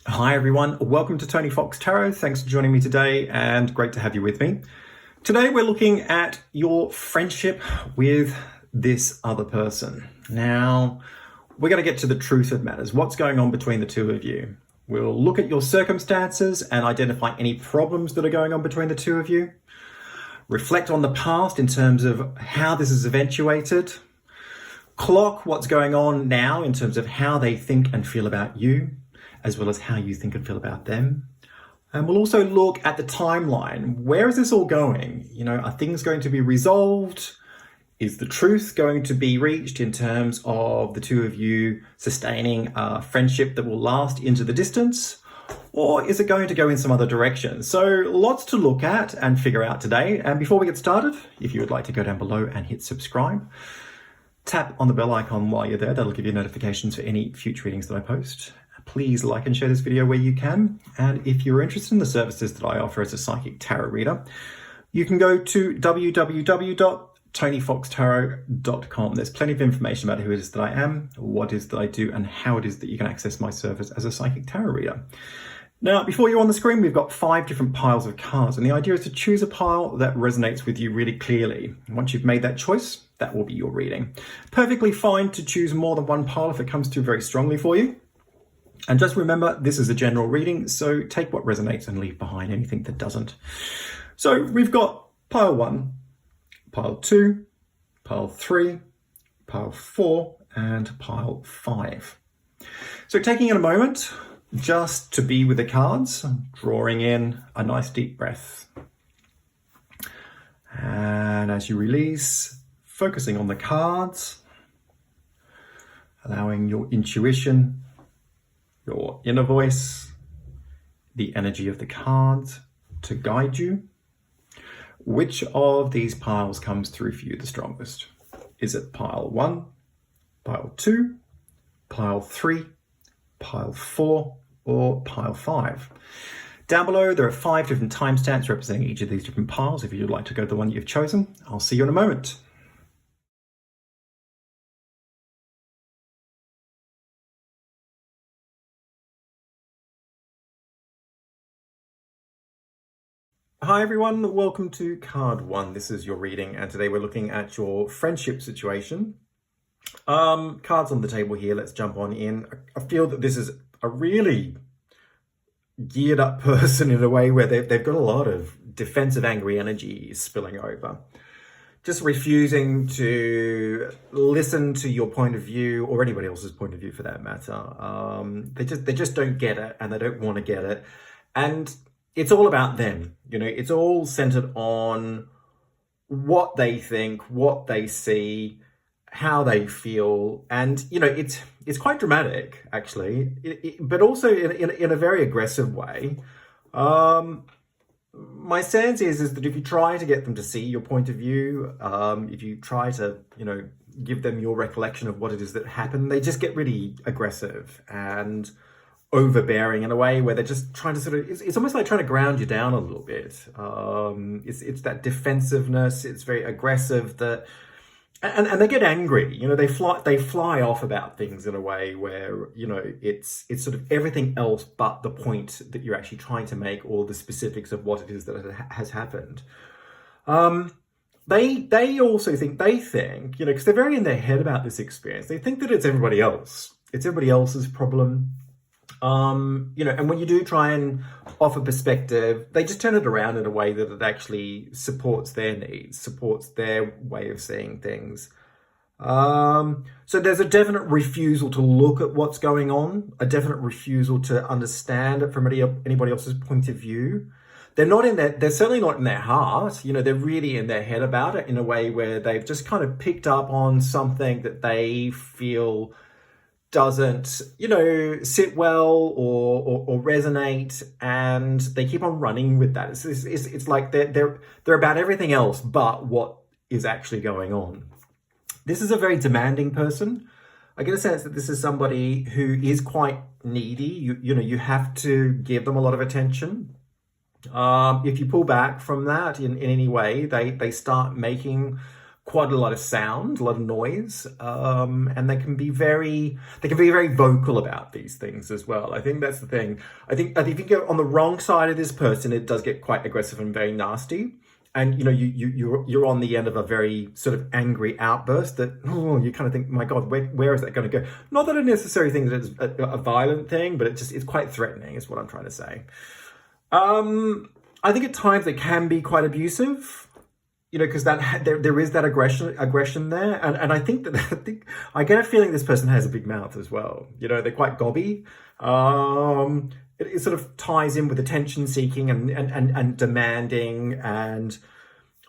Hi everyone, welcome to Tony Fox Tarot. Thanks for joining me today and great to have you with me. Today we're looking at your friendship with this other person. Now, we're going to get to the truth of matters. What's going on between the two of you? We'll look at your circumstances and identify any problems that are going on between the two of you. Reflect on the past in terms of how this is eventuated. Clock what's going on now in terms of how they think and feel about you, as well as how you think and feel about them. And we'll also look at the timeline. Where is this all going? Are things going to be resolved? Is the truth going to be reached in terms of the two of you sustaining a friendship that will last into the distance? Or is it going to go in some other direction? So lots to look at and figure out today. And before we get started, if you would like to go down below and hit subscribe, tap on the bell icon while you're there. That'll give you notifications for any future readings that I post. Please like and share this video where you can. And if you're interested in the services that I offer as a psychic tarot reader, you can go to www.tonyfoxtarot.com. There's plenty of information about who it is that I am, what it is that I do, and how it is that you can access my service as a psychic tarot reader. Now, before you're on the screen, we've got 5 different piles of cards, and the idea is to choose a pile that resonates with you really clearly. Once you've made that choice, that will be your reading. Perfectly fine to choose more than one pile if it comes through very strongly for you. And just remember, this is a general reading, so take what resonates and leave behind anything that doesn't. So we've got pile 1, pile 2, pile 3, pile 4, and pile 5. So taking a moment just to be with the cards, drawing in a nice deep breath. And as you release, focusing on the cards, allowing your intuition, your inner voice, the energy of the cards to guide you. Which of these piles comes through for you the strongest? Is it pile 1, pile 2, pile 3, pile 4, or pile 5? Down below, there are 5 different timestamps representing each of these different piles. If you'd like to go to the one you've chosen, I'll see you in a moment. Hi everyone, welcome to card 1. This is your reading, and today we're looking at your friendship situation. Cards on the table here, let's jump on in. I feel that this is a really geared up person in a way where they've got a lot of defensive, angry energy spilling over. Just refusing to listen to your point of view, or anybody else's point of view for that matter. They just don't get it, and they don't want to get it. And it's all about them, it's all centered on what they think, what they see, how they feel. And, it's quite dramatic, actually, but also in a very aggressive way. My sense is that if you try to get them to see your point of view, if you try to, give them your recollection of what it is that happened, they just get really aggressive and overbearing in a way where they're just trying to it's almost like trying to ground you down a little bit. It's that defensiveness, it's very aggressive, and they get angry, they fly off about things in a way where, it's sort of everything else but the point that you're actually trying to make, or the specifics of what it is that has happened. They also think, because they're very in their head about this experience, they think that it's everybody else. It's everybody else's problem. And when you do try and offer perspective, they just turn it around in a way that it actually supports their needs, supports their way of seeing things. So there's a definite refusal to look at what's going on, a definite refusal to understand it from anybody else's point of view. They're certainly not in their heart, they're really in their head about it in a way where they've just kind of picked up on something that they feel doesn't, sit well or resonate, and they keep on running with that. It's like they're about everything else but what is actually going on. This is a very demanding person. I get a sense that this is somebody who is quite needy. You have to give them a lot of attention. If you pull back from that in any way, they start making quite a lot of sound, a lot of noise, and they can be very vocal about these things as well. I think that's the thing. I think if you go on the wrong side of this person, it does get quite aggressive and very nasty. And you're on the end of a very sort of angry outburst that you kind of think, my God, where is that going to go? Not that I necessarily think that it's a violent thing, but it's quite threatening, is what I'm trying to say. I think at times they can be quite abusive. Because there is that aggression there, and I think I get a feeling this person has a big mouth as well. They're quite gobby. It sort of ties in with attention seeking and demanding, and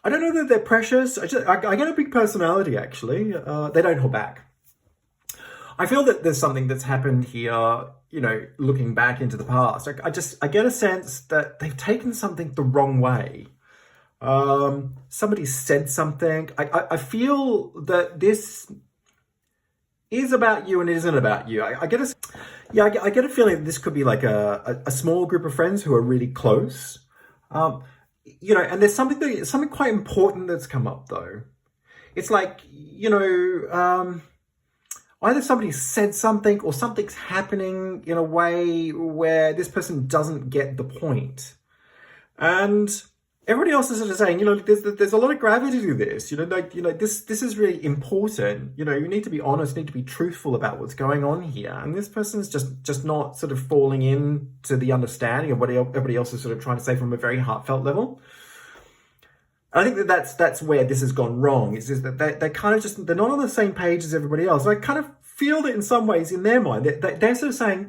I don't know that they're precious. I get a big personality actually. They don't hold back. I feel that there's something that's happened here. Looking back into the past, I get a sense that they've taken something the wrong way. Somebody said something. I feel that this is about you and it isn't about you. I get a feeling that this could be like a small group of friends who are really close. And there's something quite important that's come up though. It's like, either somebody said something or something's happening in a way where this person doesn't get the point. And everybody else is sort of saying, there's a lot of gravity to this. This is really important. You need to be honest, need to be truthful about what's going on here. And this person's just not sort of falling in to the understanding of what everybody else is sort of trying to say from a very heartfelt level. I think that's where this has gone wrong. It's just that they're kind of they're not on the same page as everybody else. I kind of feel that in some ways in their mind, they're sort of saying,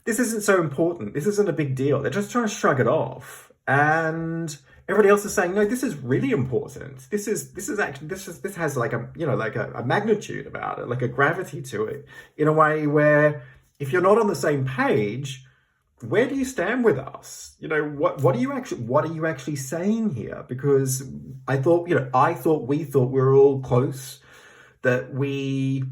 this isn't so important. This isn't a big deal. They're just trying to shrug it off. And everybody else is saying, no, this is really important. This has like a magnitude about it, like a gravity to it, in a way where if you're not on the same page, where do you stand with us? What are you actually saying here? Because we thought we were all close, that we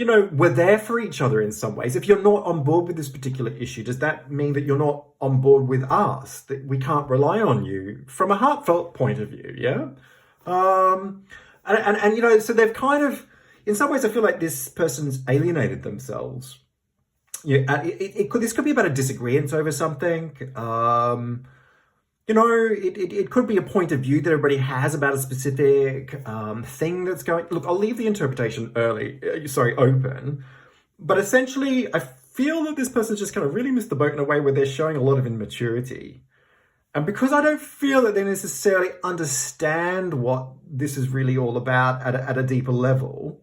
we're there for each other in some ways. If you're not on board with this particular issue, does that mean that you're not on board with us? That we can't rely on you from a heartfelt point of view, yeah? So they've kind of, in some ways, I feel like this person's alienated themselves. This could be about a disagreement over something. It could be a point of view that everybody has about a specific thing that's going. Look, I'll leave the interpretation open. But essentially, I feel that this person's just kind of really missed the boat in a way where they're showing a lot of immaturity. And because I don't feel that they necessarily understand what this is really all about at a deeper level,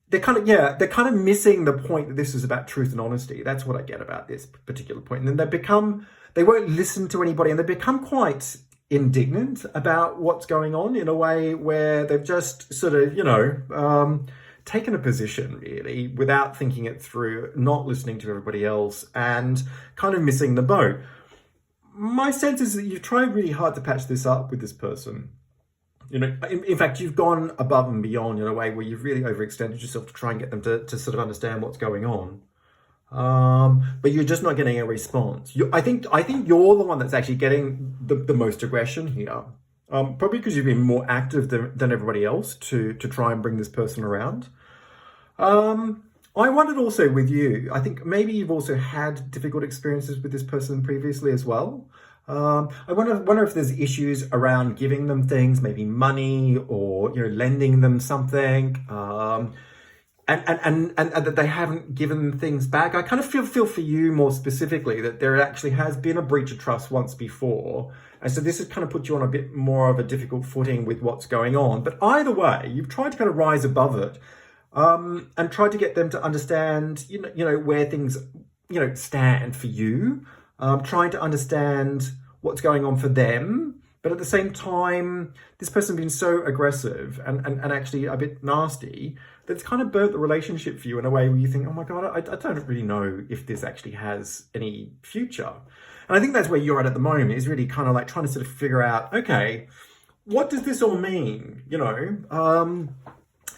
they're kind of missing the point that this is about truth and honesty. That's what I get about this particular point. And then they won't listen to anybody, and they become quite indignant about what's going on in a way where they've just sort of, taken a position really without thinking it through, not listening to everybody else, and kind of missing the boat. My sense is that you've tried really hard to patch this up with this person. In fact, you've gone above and beyond in a way where you've really overextended yourself to try and get them to sort of understand what's going on. But you're just not getting a response. I think you're the one that's actually getting the most aggression here. Probably because you've been more active than everybody else to try and bring this person around. I wondered also with you, I think maybe you've also had difficult experiences with this person previously as well. I wonder if there's issues around giving them things, maybe money, or lending them something, and that they haven't given things back. I kind of feel for you more specifically that there actually has been a breach of trust once before, and so this has kind of put you on a bit more of a difficult footing with what's going on. But either way, you've tried to kind of rise above it, and tried to get them to understand, where things, stand for you. Trying to understand what's going on for them, but at the same time, this person's been so aggressive and actually a bit nasty that it's kind of burnt the relationship for you in a way where you think, oh my God, I don't really know if this actually has any future. And I think that's where you're at the moment, is really kind of like trying to sort of figure out, okay, what does this all mean?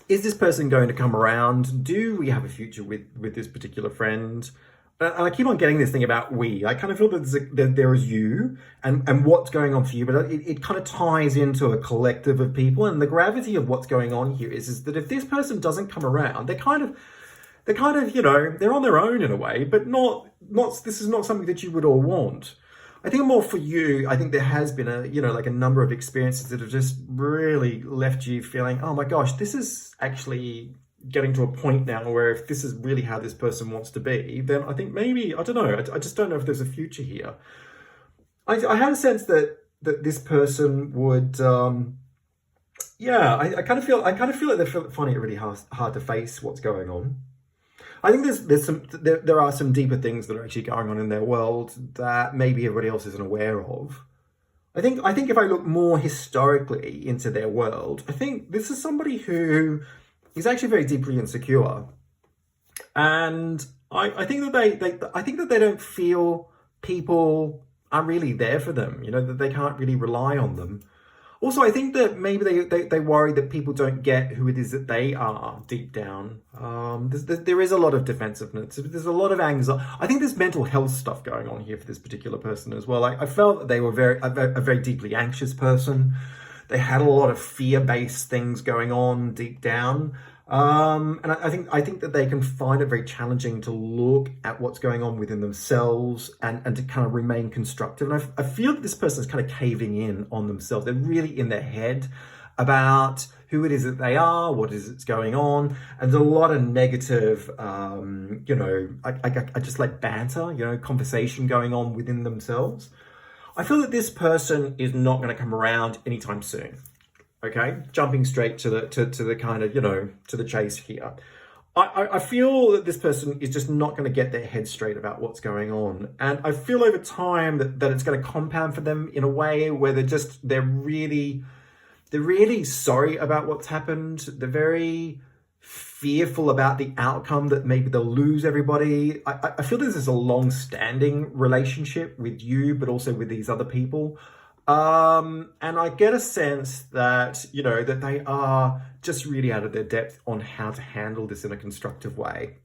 Is this person going to come around? Do we have a future with this particular friend? and I keep on getting this thing about we. I kind of feel that there is you and what's going on for you, but it kind of ties into a collective of people. And the gravity of what's going on here is that if this person doesn't come around, they're kind of, they're on their own in a way, but not, this is not something that you would all want. I think more for you, I think there has been a number of experiences that have just really left you feeling, oh my gosh, this is actually getting to a point now where if this is really how this person wants to be, then I think maybe, I don't know, I just don't know if there's a future here. I had a sense that this person would, I kind of feel like they're finding it really hard to face what's going on. I think there are some deeper things that are actually going on in their world that maybe everybody else isn't aware of. I think if I look more historically into their world, I think this is somebody who is actually very deeply insecure, and I think that they don't feel people are really there for them. That they can't really rely on them. Also, I think that maybe they worry that people don't get who it is that they are deep down. There is a lot of defensiveness. There's a lot of anxiety. I think there's mental health stuff going on here for this particular person as well. I felt that they were a very deeply anxious person. They had a lot of fear-based things going on deep down. And I think that they can find it very challenging to look at what's going on within themselves and to kind of remain constructive. And I feel that this person is kind of caving in on themselves. They're really in their head about who it is that they are, what is it's going on. And there's a lot of negative, I just like banter, conversation going on within themselves. I feel that this person is not going to come around anytime soon. Okay, jumping straight to the kind of, to the chase here. I feel that this person is just not going to get their head straight about what's going on. And I feel over time that it's going to compound for them in a way where they're really sorry about what's happened. They're very fearful about the outcome, that maybe they'll lose everybody. I feel this is a long-standing relationship with you, but also with these other people. And I get a sense that, that they are just really out of their depth on how to handle this in a constructive way.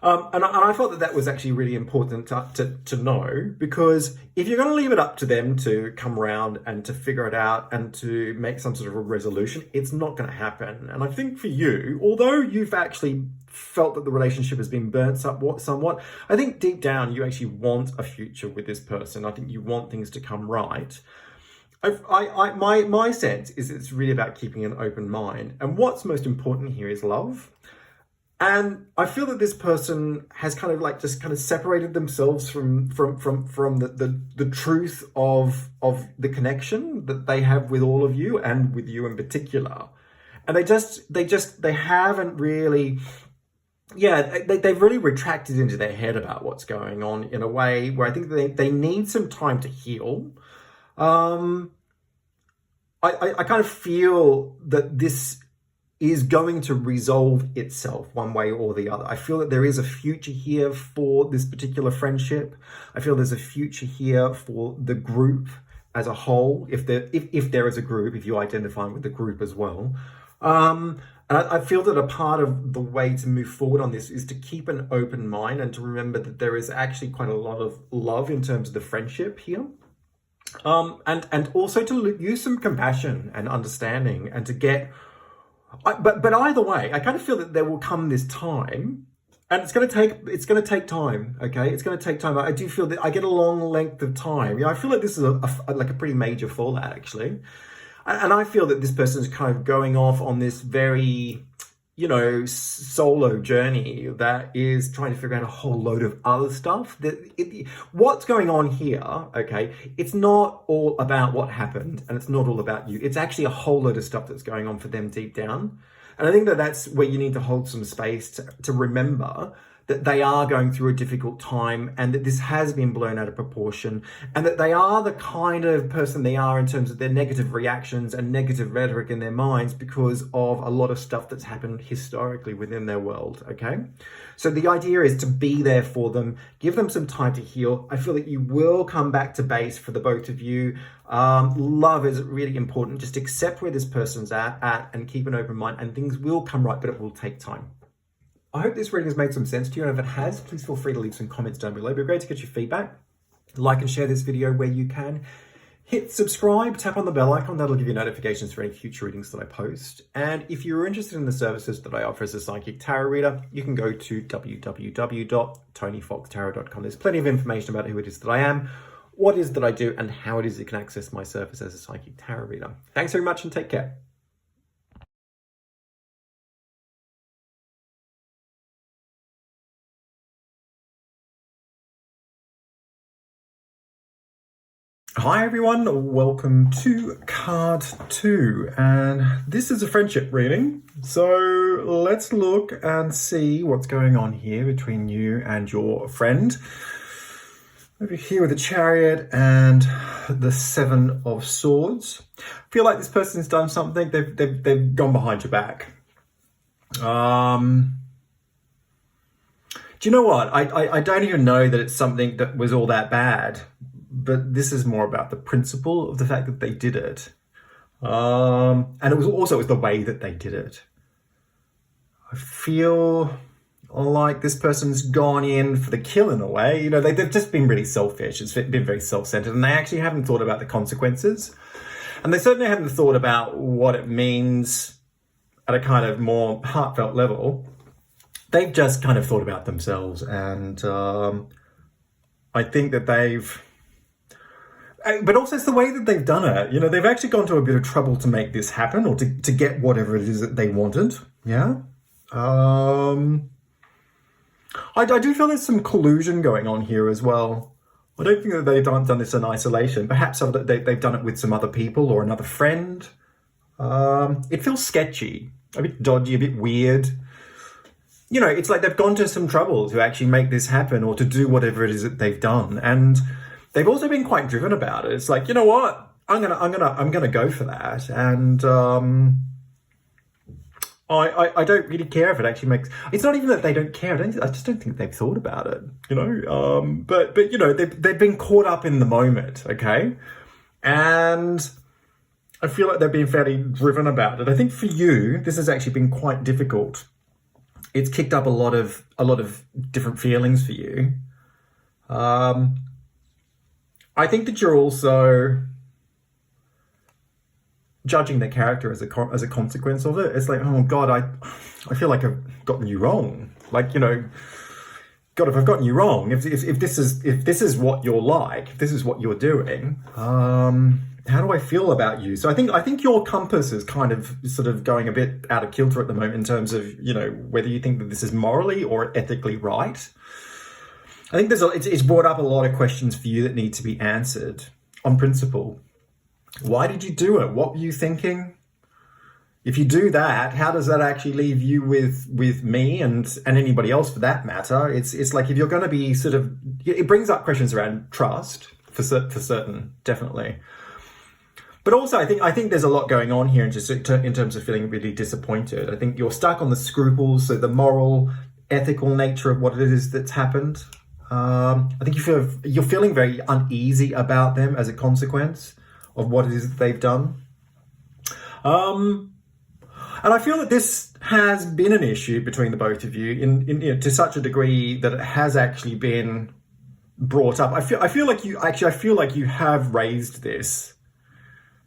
And I thought that was actually really important to know, because if you're going to leave it up to them to come around and to figure it out and to make some sort of a resolution, it's not going to happen. And I think for you, although you've actually felt that the relationship has been burnt somewhat, I think deep down you actually want a future with this person. I think you want things to come right. My sense is it's really about keeping an open mind. And what's most important here is love. And I feel that this person has kind of separated themselves from the truth of the connection that they have with all of you and with you in particular. And they haven't really, they've really retracted into their head about what's going on in a way where I think they need some time to heal. I kind of feel that this is going to resolve itself one way or the other. I feel that there is a future here for this particular friendship. I feel there's a future here for the group as a whole, if there is a group, if you identify with the group as well. And I feel that a part of the way to move forward on this is to keep an open mind and to remember that there is actually quite a lot of love in terms of the friendship here. And also to use some compassion and understanding and to get... But either way, I kind of feel that there will come this time, and it's going to take time. Okay, it's going to take time. I do feel that I get a long length of time. I feel like this is a pretty major fallout actually, and I feel that this person is kind of going off on this very, solo journey that is trying to figure out a whole load of other stuff. What's going on here, okay, it's not all about what happened and it's not all about you. It's actually a whole load of stuff that's going on for them deep down. And I think that that's where you need to hold some space to remember that they are going through a difficult time and that this has been blown out of proportion and that they are the kind of person they are in terms of their negative reactions and negative rhetoric in their minds because of a lot of stuff that's happened historically within their world, okay? So the idea is to be there for them, give them some time to heal. I feel that you will come back to base for the both of you. Love is really important. Just accept where this person's at and keep an open mind and things will come right, but it will take time. I hope this reading has made some sense to you, and if it has, please feel free to leave some comments down below. It'd be great to get your feedback. Like and share this video where you can. Hit subscribe, tap on the bell icon, that'll give you notifications for any future readings that I post. And if you're interested in the services that I offer as a psychic tarot reader, you can go to www.tonyfoxtarot.com. There's plenty of information about who it is that I am, what it is that I do, and how it is you can access my service as a psychic tarot reader. Thanks very much and take care. Hi everyone, welcome to card 2, and this is a friendship reading. So let's look and see what's going on here between you and your friend. Over here with the Chariot and the 7 of Swords. I feel like this person's done something, they've gone behind your back. Do you know what? I don't even know that it's something that was all that bad. But this is more about the principle of the fact that they did it. And it was the way that they did it. I feel like this person's gone in for the kill in a way. You know, they've just been really selfish. It's been very self-centered, and they actually haven't thought about the consequences. And they certainly haven't thought about what it means at a kind of more heartfelt level. They've just kind of thought about themselves. And I think that but also it's the way that they've done it. You know, they've actually gone to a bit of trouble to make this happen, or to get whatever it is that they wanted. Yeah. I do feel there's some collusion going on here as well. I don't think that they've done this in isolation. Perhaps they've done it with some other people or another friend. It feels sketchy, a bit dodgy, a bit weird. You know, it's like they've gone to some trouble to actually make this happen, or to do whatever it is that they've done. And they've also been quite driven about it. It's like, you know what? I'm gonna go for that. And I don't really care if it actually makes. It's not even that they don't care. I just don't think they've thought about it. You know. But you know, they've been caught up in the moment. Okay, and I feel like they've been fairly driven about it. I think for you, this has actually been quite difficult. It's kicked up a lot of different feelings for you. I think that you're also judging their character as a consequence of it. It's like, oh God, I feel like I've gotten you wrong. Like, you know, God, if I've gotten you wrong, if this is what you're like, if this is what you're doing, how do I feel about you? So I think your compass is kind of sort of going a bit out of kilter at the moment in terms of, you know, whether you think that this is morally or ethically right. I think it's brought up a lot of questions for you that need to be answered on principle. Why did you do it? What were you thinking? If you do that, how does that actually leave you with me and anybody else for that matter? It's like, if you're going to be sort of, it brings up questions around trust for certain, definitely. But also, I think there's a lot going on here in terms of feeling really disappointed. I think you're stuck on the scruples, so the moral, ethical nature of what it is that's happened. I think you're feeling very uneasy about them as a consequence of what it is that they've done. And I feel that this has been an issue between the both of you in to such a degree that it has actually been brought up. I feel like you have raised this.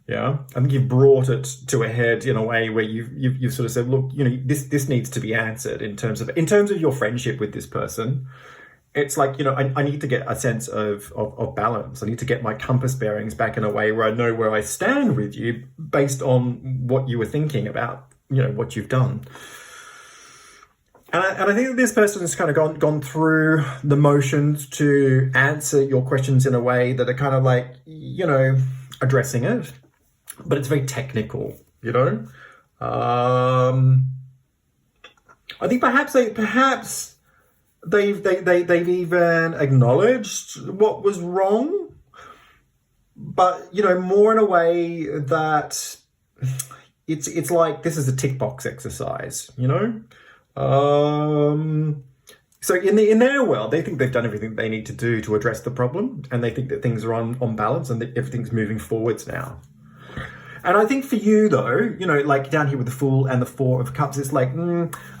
Yeah, I think you've brought it to a head in a way where you've sort of said, look, you know, this needs to be answered in terms of your friendship with this person. It's like, you know, I need to get a sense of balance. I need to get my compass bearings back in a way where I know where I stand with you based on what you were thinking about, you know, what you've done. And I think that this person has kind of gone through the motions to answer your questions in a way that are kind of like, you know, addressing it, but it's very technical, you know. I think perhaps they've even acknowledged what was wrong, but, you know, more in a way that it's like this is a tick box exercise, you know. So in their world, they think they've done everything they need to do to address the problem, and they think that things are on balance and that everything's moving forwards now. And I think for you though, like down here with the Fool and the Four of Cups, it's like,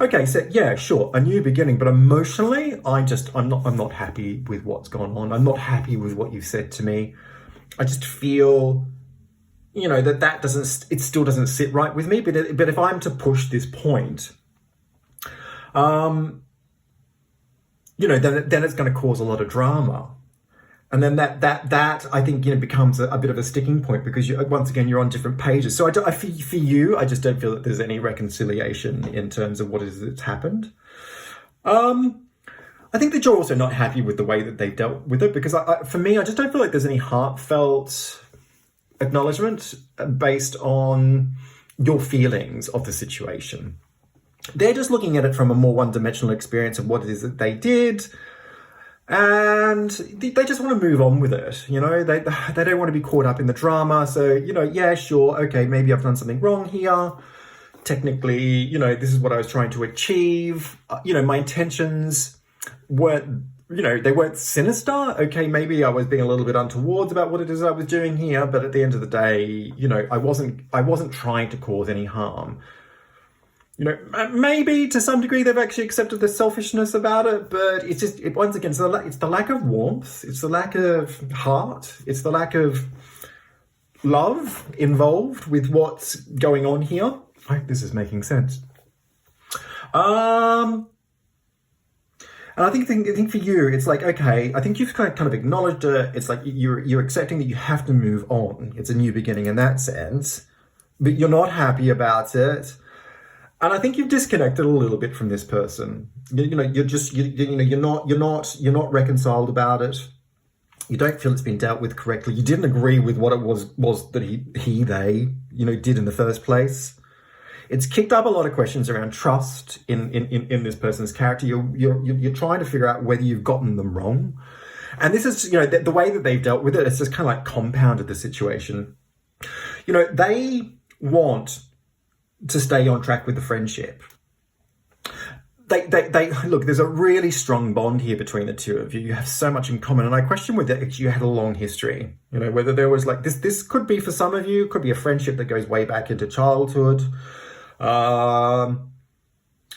okay, so yeah, sure, a new beginning, but emotionally, I'm not happy with what's gone on. I'm not happy with what you've said to me. I just feel, it still doesn't sit right with me. But if I'm to push this point, then it's going to cause a lot of drama. And then that I think becomes a bit of a sticking point, because once again you're on different pages. So for you, I just don't feel that there's any reconciliation in terms of what it is that's happened. I think that you're also not happy with the way that they've dealt with it, because for me, I just don't feel like there's any heartfelt acknowledgement based on your feelings of the situation. They're just looking at it from a more one-dimensional experience of what it is that they did. And they just want to move on with it, they don't want to be caught up in the drama. So, yeah, sure, okay, maybe I've done something wrong here. Technically, this is what I was trying to achieve. My intentions weren't, they weren't sinister. Okay, maybe I was being a little bit untoward about what it is I was doing here. But at the end of the day, I wasn't trying to cause any harm. Maybe to some degree they've actually accepted the selfishness about it, but it's just, once again, it's the lack of warmth, it's the lack of heart, it's the lack of love involved with what's going on here. I hope this is making sense. And I think for you, it's like, okay, I think you've kind of acknowledged it. It's like you're accepting that you have to move on. It's a new beginning in that sense, but you're not happy about it. And I think you've disconnected a little bit from this person. You're not reconciled about it. You don't feel it's been dealt with correctly. You didn't agree with what it was that they did in the first place. It's kicked up a lot of questions around trust in this person's character. You're trying to figure out whether you've gotten them wrong. And this is, the way that they've dealt with it, it's just kind of like compounded the situation. They want to stay on track with the friendship. They look, there's a really strong bond here between the two of you. You have so much in common. And I question whether you had a long history, whether there was like this could be, for some of you, could be a friendship that goes way back into childhood.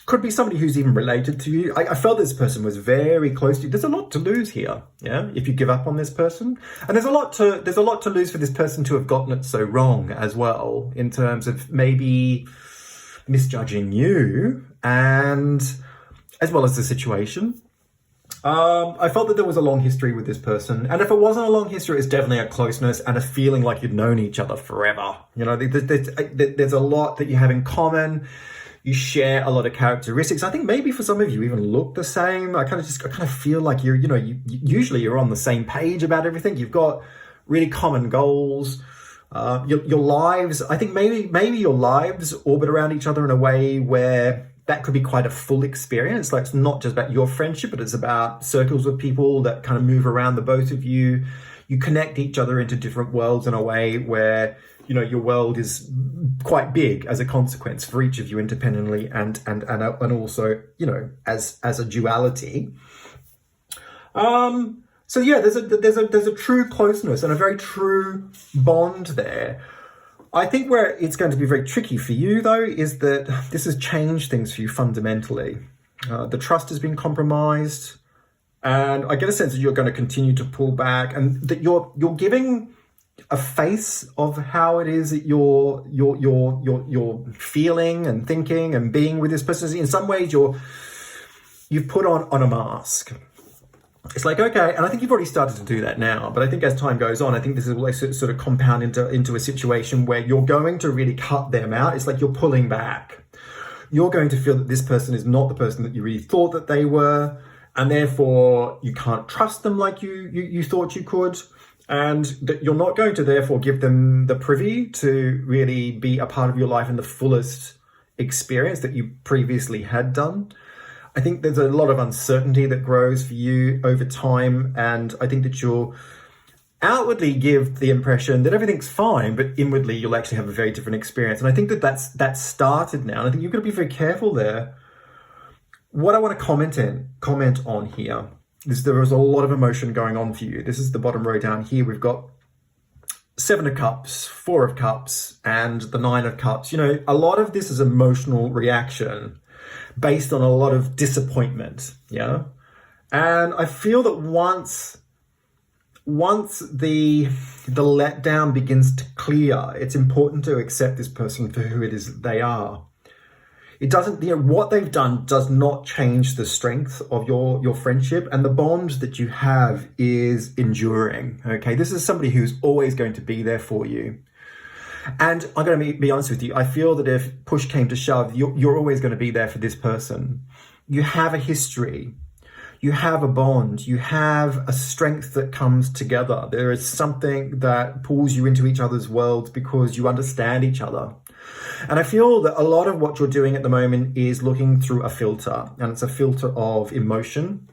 Could be somebody who's even related to you. I felt this person was very close to you. There's a lot to lose here, yeah, if you give up on this person. And there's a lot to lose for this person to have gotten it so wrong as well, in terms of maybe misjudging you, and as well as the situation. I felt that there was a long history with this person. And if it wasn't a long history, it's definitely a closeness and a feeling like you'd known each other forever. There's a lot that you have in common. You share a lot of characteristics. I think maybe for some of you even look the same. I kind of feel like usually you're on the same page about everything. You've got really common goals. Your lives, I think maybe your lives orbit around each other in a way where that could be quite a full experience. Like, it's not just about your friendship, but it's about circles of people that kind of move around the both of you. You connect each other into different worlds in a way where your world is quite big as a consequence for each of you independently, and also as a duality. So yeah, there's a true closeness and a very true bond there. I think where it's going to be very tricky for you though is that this has changed things for you fundamentally. The trust has been compromised, and I get a sense that you're going to continue to pull back, and that you're giving a face of how it is that you're feeling and thinking and being with this person. In some ways, you've put on a mask. It's like, okay, and I think you've already started to do that now, but I think as time goes on, I think this is like sort of compound into a situation where you're going to really cut them out. It's like you're pulling back. You're going to feel that this person is not the person that you really thought that they were, and therefore you can't trust them like you thought you could. And that you're not going to therefore give them the privy to really be a part of your life in the fullest experience that you previously had done. I think there's a lot of uncertainty that grows for you over time. And I think that you'll outwardly give the impression that everything's fine, but inwardly you'll actually have a very different experience. And I think that that's started now. And I think you've got to be very careful there. What I want to comment on here, there was a lot of emotion going on for you. This is the bottom row down here. We've got Seven of Cups, Four of Cups, and the Nine of Cups. A lot of this is emotional reaction based on a lot of disappointment, yeah? And I feel that once the letdown begins to clear, it's important to accept this person for who it is that they are. It doesn't, what they've done does not change the strength of your friendship, and the bond that you have is enduring, okay? This is somebody who's always going to be there for you. And I'm going to be honest with you, I feel that if push came to shove, you're always going to be there for this person. You have a history. You have a bond, you have a strength that comes together. There is something that pulls you into each other's worlds because you understand each other. And I feel that a lot of what you're doing at the moment is looking through a filter, and it's a filter of emotion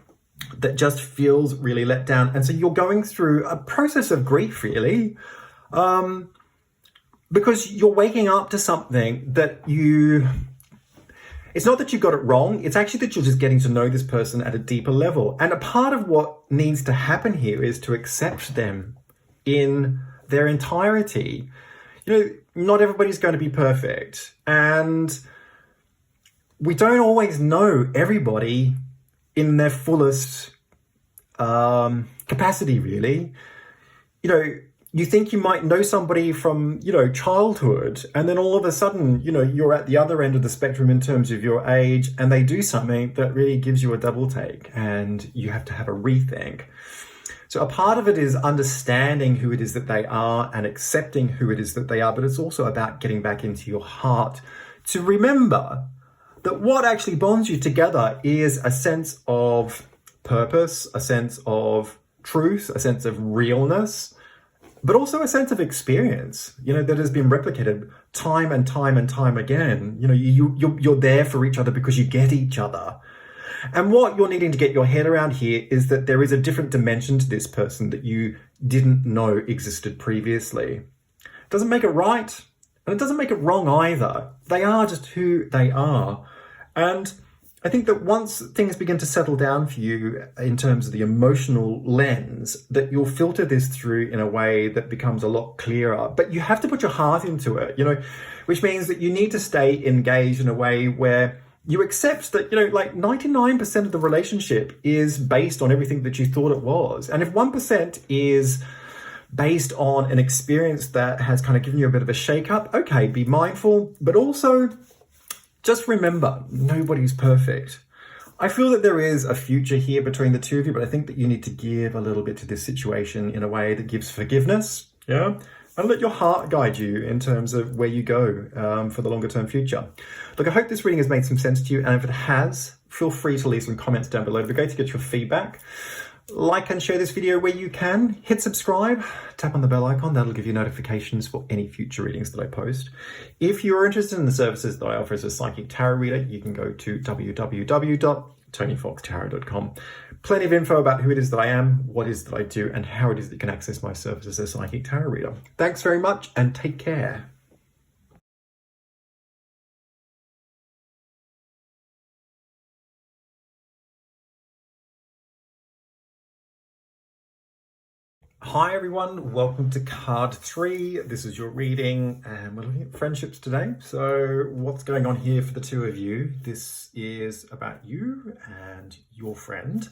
that just feels really let down. And so you're going through a process of grief, really, because you're waking up to something that it's not that you got it wrong, it's actually that you're just getting to know this person at a deeper level. And a part of what needs to happen here is to accept them in their entirety. Not everybody's going to be perfect. And we don't always know everybody in their fullest capacity, really. You think you might know somebody from, childhood, and then all of a sudden, you're at the other end of the spectrum in terms of your age, and they do something that really gives you a double take, and you have to have a rethink. So a part of it is understanding who it is that they are and accepting who it is that they are, but it's also about getting back into your heart to remember that what actually bonds you together is a sense of purpose, a sense of truth, a sense of realness, but also a sense of experience, that has been replicated time and time and time again. You're there for each other because you get each other. And what you're needing to get your head around here is that there is a different dimension to this person that you didn't know existed previously. It doesn't make it right, and it doesn't make it wrong either. They are just who they are. And I think that once things begin to settle down for you in terms of the emotional lens, that you'll filter this through in a way that becomes a lot clearer. But you have to put your heart into it, which means that you need to stay engaged in a way where you accept that, 99% of the relationship is based on everything that you thought it was. And if 1% is based on an experience that has kind of given you a bit of a shake-up, okay, be mindful, but also just remember, nobody's perfect. I feel that there is a future here between the two of you, but I think that you need to give a little bit to this situation in a way that gives forgiveness, yeah? And let your heart guide you in terms of where you go for the longer term future. Look, I hope this reading has made some sense to you, and if it has, feel free to leave some comments down below. It'd be great to get your feedback. Like and share this video where you can. Hit subscribe, tap on the bell icon. That'll give you notifications for any future readings that I post. If you're interested in the services that I offer as a psychic tarot reader, you can go to www.tonyfoxtarot.com. Plenty of info about who it is that I am, what it is that I do, and how it is that you can access my services as a psychic tarot reader. Thanks very much, and take care. Hi everyone, welcome to card 3. This is your reading, and we're looking at friendships today. So what's going on here for the two of you? This is about you and your friend.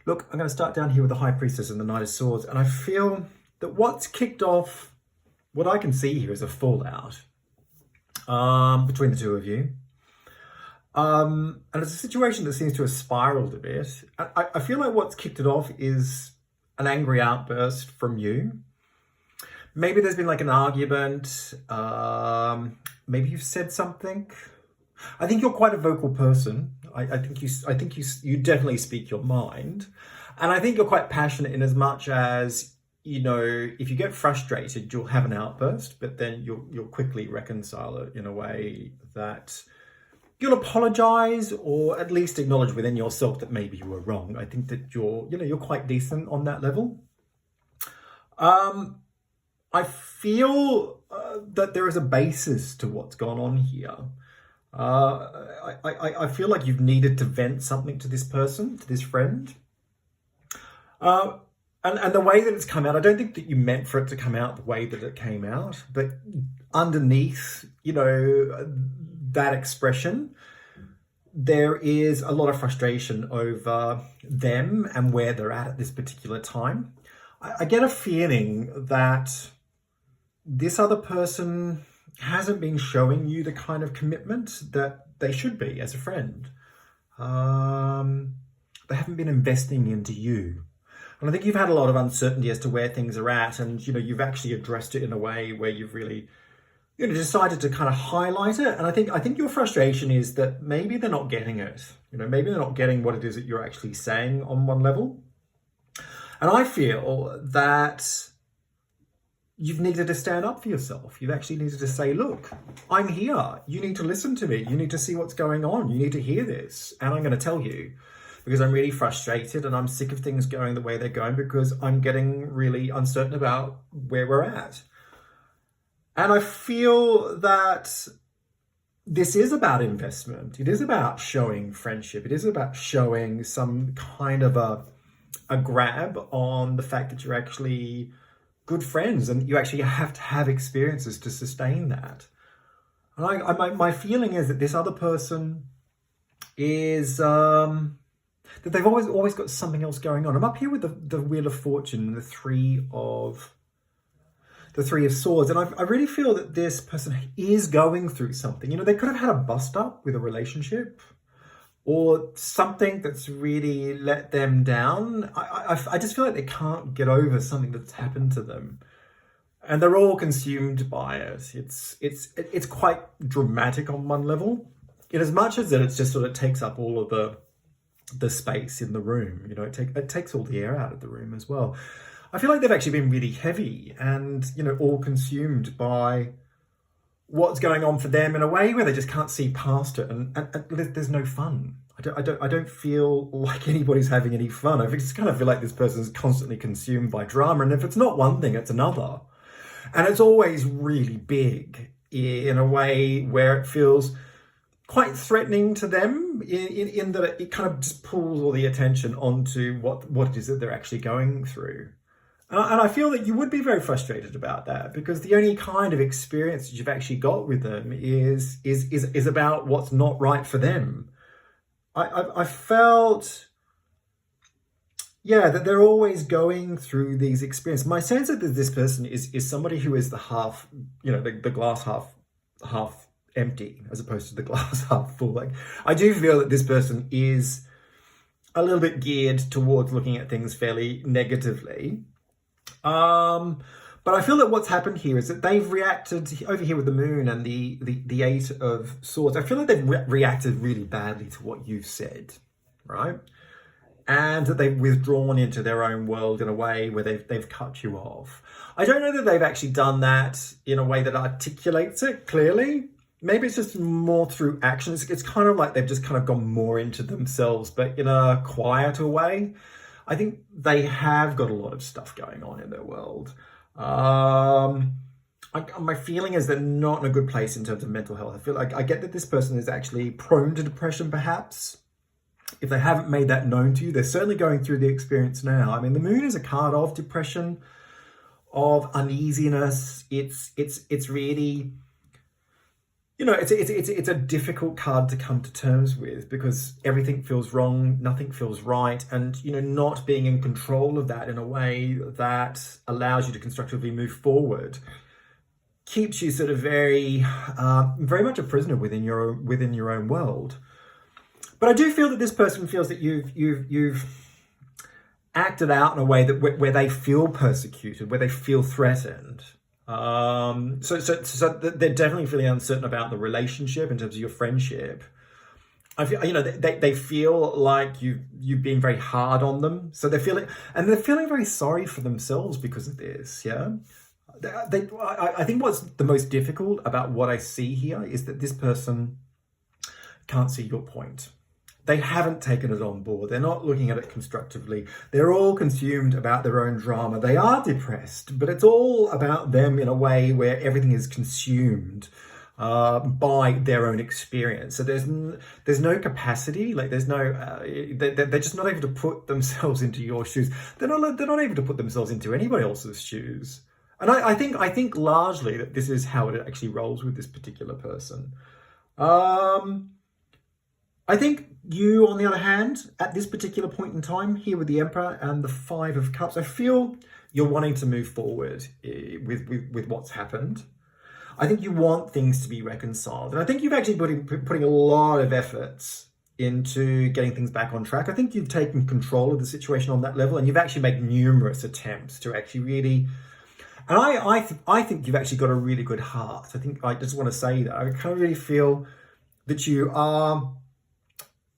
Look, I'm going to start down here with the High Priestess and the Knight of Swords, and I feel that what's kicked off, what I can see here is a fallout between the two of you. And it's a situation that seems to have spiraled a bit. I feel like what's kicked it off is an angry outburst from you. Maybe there's been like an argument. Maybe you've said something. I think you're quite a vocal person. I think you definitely speak your mind, and I think you're quite passionate in as much as, if you get frustrated, you'll have an outburst, but then you'll quickly reconcile it in a way that you'll apologize, or at least acknowledge within yourself that maybe you were wrong. I think that you're quite decent on that level. I feel that there is a basis to what's gone on here. I feel like you've needed to vent something to this person, to this friend. And the way that it's come out, I don't think that you meant for it to come out the way that it came out, but underneath, that expression, there is a lot of frustration over them and where they're at this particular time. I get a feeling that this other person hasn't been showing you the kind of commitment that they should be as a friend. They haven't been investing into you. And I think you've had a lot of uncertainty as to where things are at, and you've actually addressed it in a way where you've really decided to kind of highlight it. And I think your frustration is that maybe they're not getting it. Maybe they're not getting what it is that you're actually saying on one level. And I feel that you've needed to stand up for yourself. You've actually needed to say, look, I'm here. You need to listen to me. You need to see what's going on. You need to hear this. And I'm going to tell you, because I'm really frustrated and I'm sick of things going the way they're going, because I'm getting really uncertain about where we're at. And I feel that this is about investment. It is about showing friendship. It is about showing some kind of a grab on the fact that you're actually good friends and you actually have to have experiences to sustain that. And my feeling is that this other person is that they've always got something else going on. I'm up here with the Wheel of Fortune and the Three of Swords, and I really feel that this person is going through something. They could have had a bust up with a relationship, or something that's really let them down. I just feel like they can't get over something that's happened to them, and they're all consumed by it. It's quite dramatic on one level, in as much as that it's just sort of takes up all of the space in the room. It takes all the air out of the room as well. I feel like they've actually been really heavy and all consumed by what's going on for them in a way where they just can't see past it, and there's no fun. I don't feel like anybody's having any fun. I just kind of feel like this person's constantly consumed by drama, and if it's not one thing, it's another, and it's always really big in a way where it feels quite threatening to them in that it kind of just pulls all the attention onto what it is that they're actually going through. And I feel that you would be very frustrated about that, because the only kind of experience that you've actually got with them is about what's not right for them. I felt, that they're always going through these experiences. My sense is that this person is somebody who is the half, the glass half empty as opposed to the glass half full. Like, I do feel that this person is a little bit geared towards looking at things fairly negatively. But I feel that what's happened here is that they've reacted over here with the moon and the Eight of Swords. I feel like they've reacted really badly to what you've said, right? And that they've withdrawn into their own world in a way where they've cut you off. I don't know that they've actually done that in a way that articulates it clearly. Maybe it's just more through actions. It's kind of like they've just kind of gone more into themselves, but in a quieter way. I think they have got a lot of stuff going on in their world. My feeling is they're not in a good place in terms of mental health. I feel like I get that this person is actually prone to depression, perhaps. If they haven't made that known to you, they're certainly going through the experience now. I mean, the moon is a card of depression, of uneasiness. It's really, it's a difficult card to come to terms with, because everything feels wrong, nothing feels right, and not being in control of that in a way that allows you to constructively move forward keeps you sort of very much a prisoner within your own world. But I do feel that this person feels that you've acted out in a way that where they feel persecuted, where they feel threatened. So they're definitely feeling uncertain about the relationship in terms of your friendship. I feel, they feel like you've been very hard on them. So they're feeling very sorry for themselves because of this. Yeah. I think what's the most difficult about what I see here is that this person can't see your point. They haven't taken it on board. They're not looking at it constructively. They're all consumed about their own drama. They are depressed, but it's all about them in a way where everything is consumed. by their own experience. So there's no capacity, like there's no, they're just not able to put themselves into your shoes. They're not able to put themselves into anybody else's shoes. And I think largely that this is how it actually rolls with this particular person. I think you, on the other hand, at this particular point in time, here with the Emperor and the Five of Cups, I feel you're wanting to move forward with what's happened. I think you want things to be reconciled. And I think you've actually putting a lot of efforts into getting things back on track. I think you've taken control of the situation on that level, and you've actually made numerous attempts to actually really... And I think you've actually got a really good heart. I just want to say that. I kind of really feel that you are...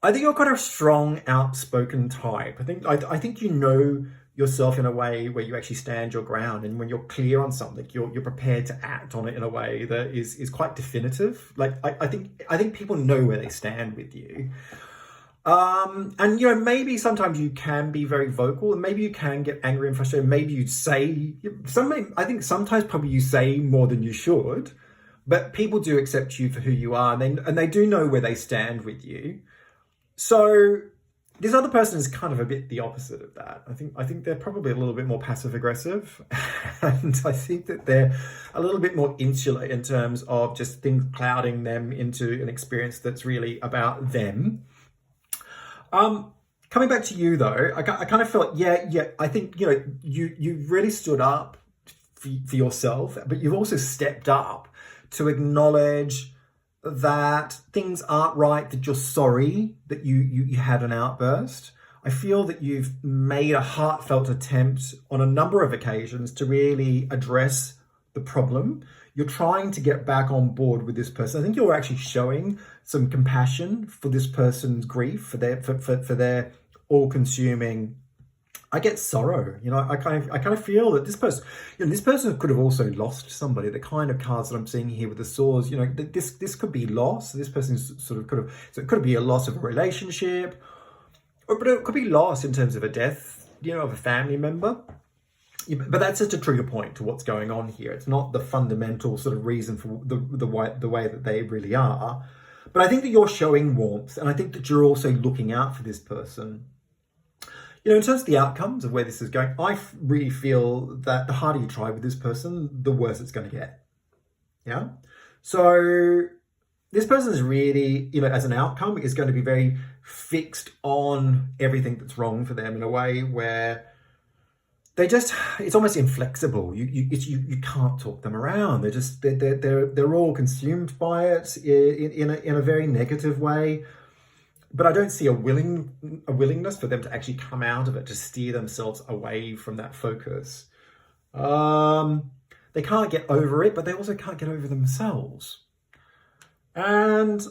I think you're kind of a strong, outspoken type. I think you know yourself in a way where you actually stand your ground, and when you're clear on something, you're prepared to act on it in a way that is quite definitive. Like I think people know where they stand with you. And maybe sometimes you can be very vocal, and maybe you can get angry and frustrated. Maybe you say I think sometimes probably you say more than you should, but people do accept you for who you are, and they do know where they stand with you. So this other person is kind of a bit the opposite of that. I think they're probably a little bit more passive aggressive, and I think that they're a little bit more insular in terms of just things clouding them into an experience that's really about them. Coming back to you though, I kind of felt, I think, you really stood up for yourself, but you've also stepped up to acknowledge that things aren't right, that you're sorry that you had an outburst. I feel that you've made a heartfelt attempt on a number of occasions to really address the problem. You're trying to get back on board with this person. I think you're actually showing some compassion for this person's grief, for their all-consuming, I get sorrow. I kind of feel that this person could have also lost somebody. The kind of cards that I'm seeing here with the swords, this could be loss. This person's so it could be a loss of a relationship, but it could be loss in terms of a death, of a family member. But that's just a trigger point to what's going on here. It's not the fundamental sort of reason for the way that they really are. But I think that you're showing warmth, and I think that you're also looking out for this person. In terms of the outcomes of where this is going, I really feel that the harder you try with this person, the worse it's going to get. Yeah? So this person is really, as an outcome, is going to be very fixed on everything that's wrong for them in a way where it's almost inflexible. You can't talk them around. They're all consumed by it in a very negative way. But I don't see a willingness for them to actually come out of it, to steer themselves away from that focus. They can't get over it, but they also can't get over themselves. And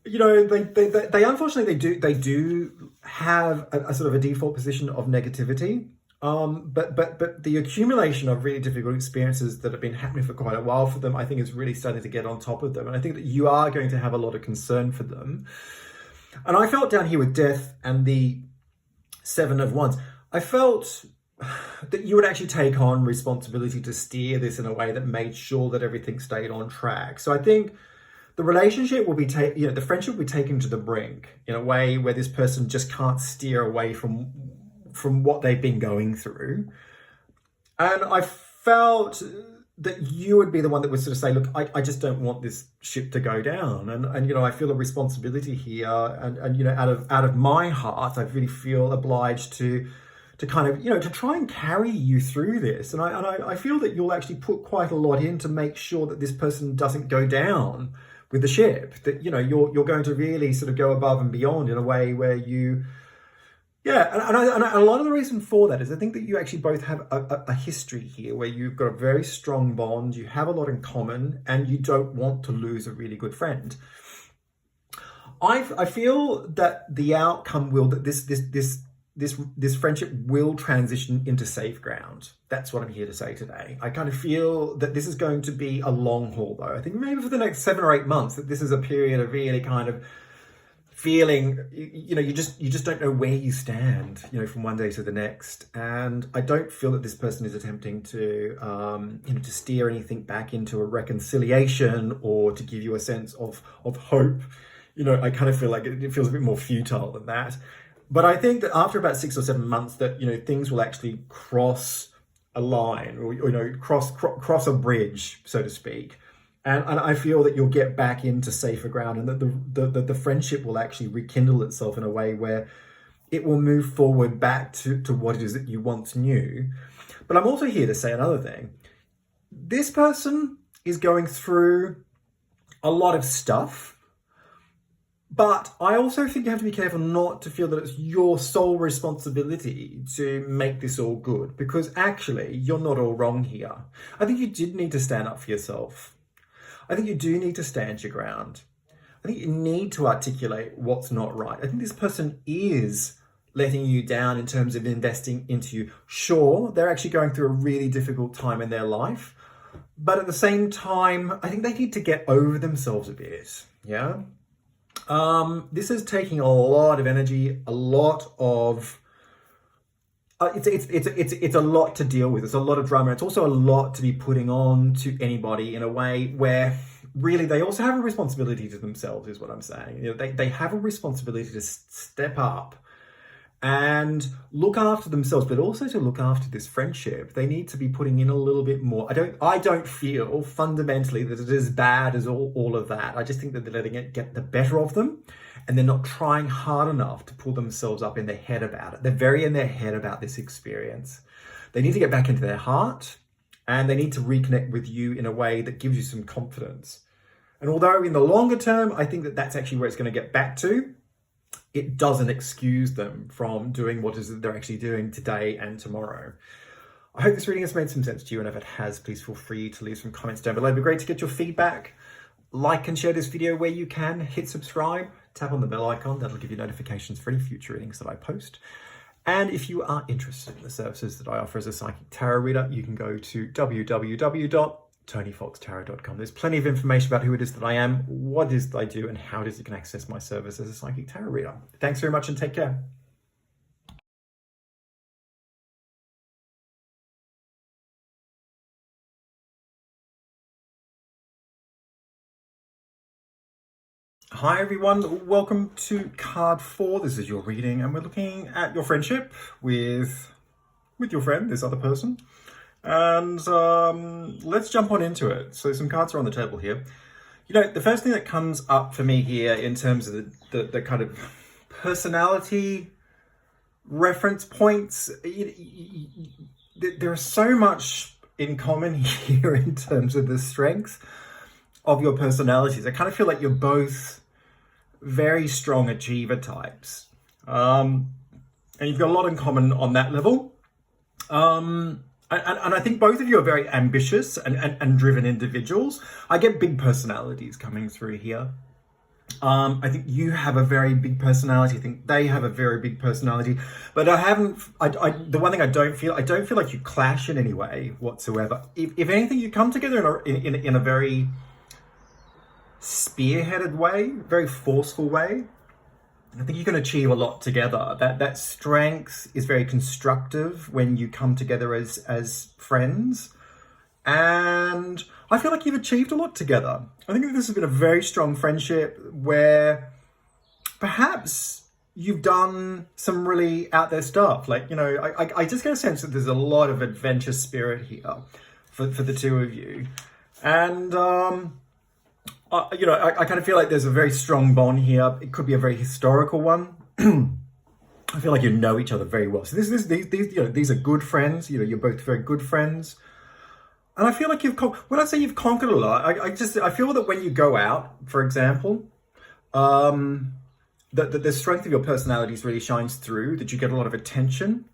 they unfortunately they do have a sort of a default position of negativity. But the accumulation of really difficult experiences that have been happening for quite a while for them, I think is really starting to get on top of them. And I think that you are going to have a lot of concern for them. And I felt down here with Death and the Seven of Wands, I felt that you would actually take on responsibility to steer this in a way that made sure that everything stayed on track. So I think the relationship will be the friendship will be taken to the brink in a way where this person just can't steer away from what they've been going through. And I felt that you would be the one that would sort of say, look, I just don't want this ship to go down. And I feel a responsibility here. And out of my heart, I really feel obliged to kind of, to try and carry you through this. And I feel that you'll actually put quite a lot in to make sure that this person doesn't go down with the ship, that, you're going to really sort of go above and beyond in a way where you... Yeah, and a lot of the reason for that is I think that you actually both have a history here where you've got a very strong bond, you have a lot in common, and you don't want to lose a really good friend. I feel that the outcome will, that this friendship will transition into safe ground. That's what I'm here to say today. I kind of feel that this is going to be a long haul though. I think maybe for the next 7 or 8 months that this is a period of really kind of feeling, you just don't know where you stand, from one day to the next. And I don't feel that this person is attempting to, to steer anything back into a reconciliation or to give you a sense of hope. I kind of feel like it feels a bit more futile than that. But I think that after about 6 or 7 months that, things will actually cross a line or, cross a bridge, so to speak. And I feel that you'll get back into safer ground and that the friendship will actually rekindle itself in a way where it will move forward back to what it is that you once knew. But I'm also here to say another thing. This person is going through a lot of stuff, but I also think you have to be careful not to feel that it's your sole responsibility to make this all good, because actually you're not all wrong here. I think you did need to stand up for yourself. I think you do need to stand your ground. I think you need to articulate what's not right. I think this person is letting you down in terms of investing into you. Sure, they're actually going through a really difficult time in their life, but at the same time, I think they need to get over themselves a bit, yeah? This is taking a lot of energy, a lot of... It's a lot to deal with. It's a lot of drama. It's also a lot to be putting on to anybody in a way where really they also have a responsibility to themselves, is what I'm saying. They have a responsibility to step up and look after themselves, but also to look after this friendship. They need to be putting in a little bit more. I don't feel fundamentally that it is bad as all of that. I just think that they're letting it get the better of them. And they're not trying hard enough to pull themselves up in their head about it. They're very in their head about this experience. They need to get back into their heart, and they need to reconnect with you in a way that gives you some confidence. And although in the longer term, I think that that's actually where it's going to get back to, it doesn't excuse them from doing what it is that they're actually doing today and tomorrow. I hope this reading has made some sense to you, and if it has, please feel free to leave some comments down below. It'd be great to get your feedback. Like and share this video where you can. Hit subscribe. Tap on the bell icon. That'll give you notifications for any future readings that I post. And if you are interested in the services that I offer as a psychic tarot reader, you can go to www.tonyfoxtarot.com. There's plenty of information about who it is that I am, what it is that I do, and how it is you can access my service as a psychic tarot reader. Thanks very much and take care. Hi everyone, welcome to card 4. This is your reading, and we're looking at your friendship with your friend, this other person. And let's jump on into it. So some cards are on the table here. The first thing that comes up for me here in terms of the kind of personality reference points, there is so much in common here in terms of the strengths of your personalities. I kind of feel like you're both very strong achiever types. And you've got a lot in common on that level. And I think both of you are very ambitious and driven individuals. I get big personalities coming through here. I think you have a very big personality. I think they have a very big personality. But the one thing I don't feel like you clash in any way whatsoever. If anything, you come together in a very spearheaded way, very forceful way. I think you can achieve a lot together. That strength is very constructive when you come together as friends. And I feel like you've achieved a lot together. I think this has been a very strong friendship where perhaps you've done some really out there stuff. Like, I just get a sense that there's a lot of adventure spirit here for the two of you. And, I kind of feel like there's a very strong bond here. It could be a very historical one. I feel like you know each other very well. So these are good friends. You're both very good friends. And I feel like when I say you've conquered a lot, I feel that when you go out, for example, the strength of your personalities really shines through, that you get a lot of attention.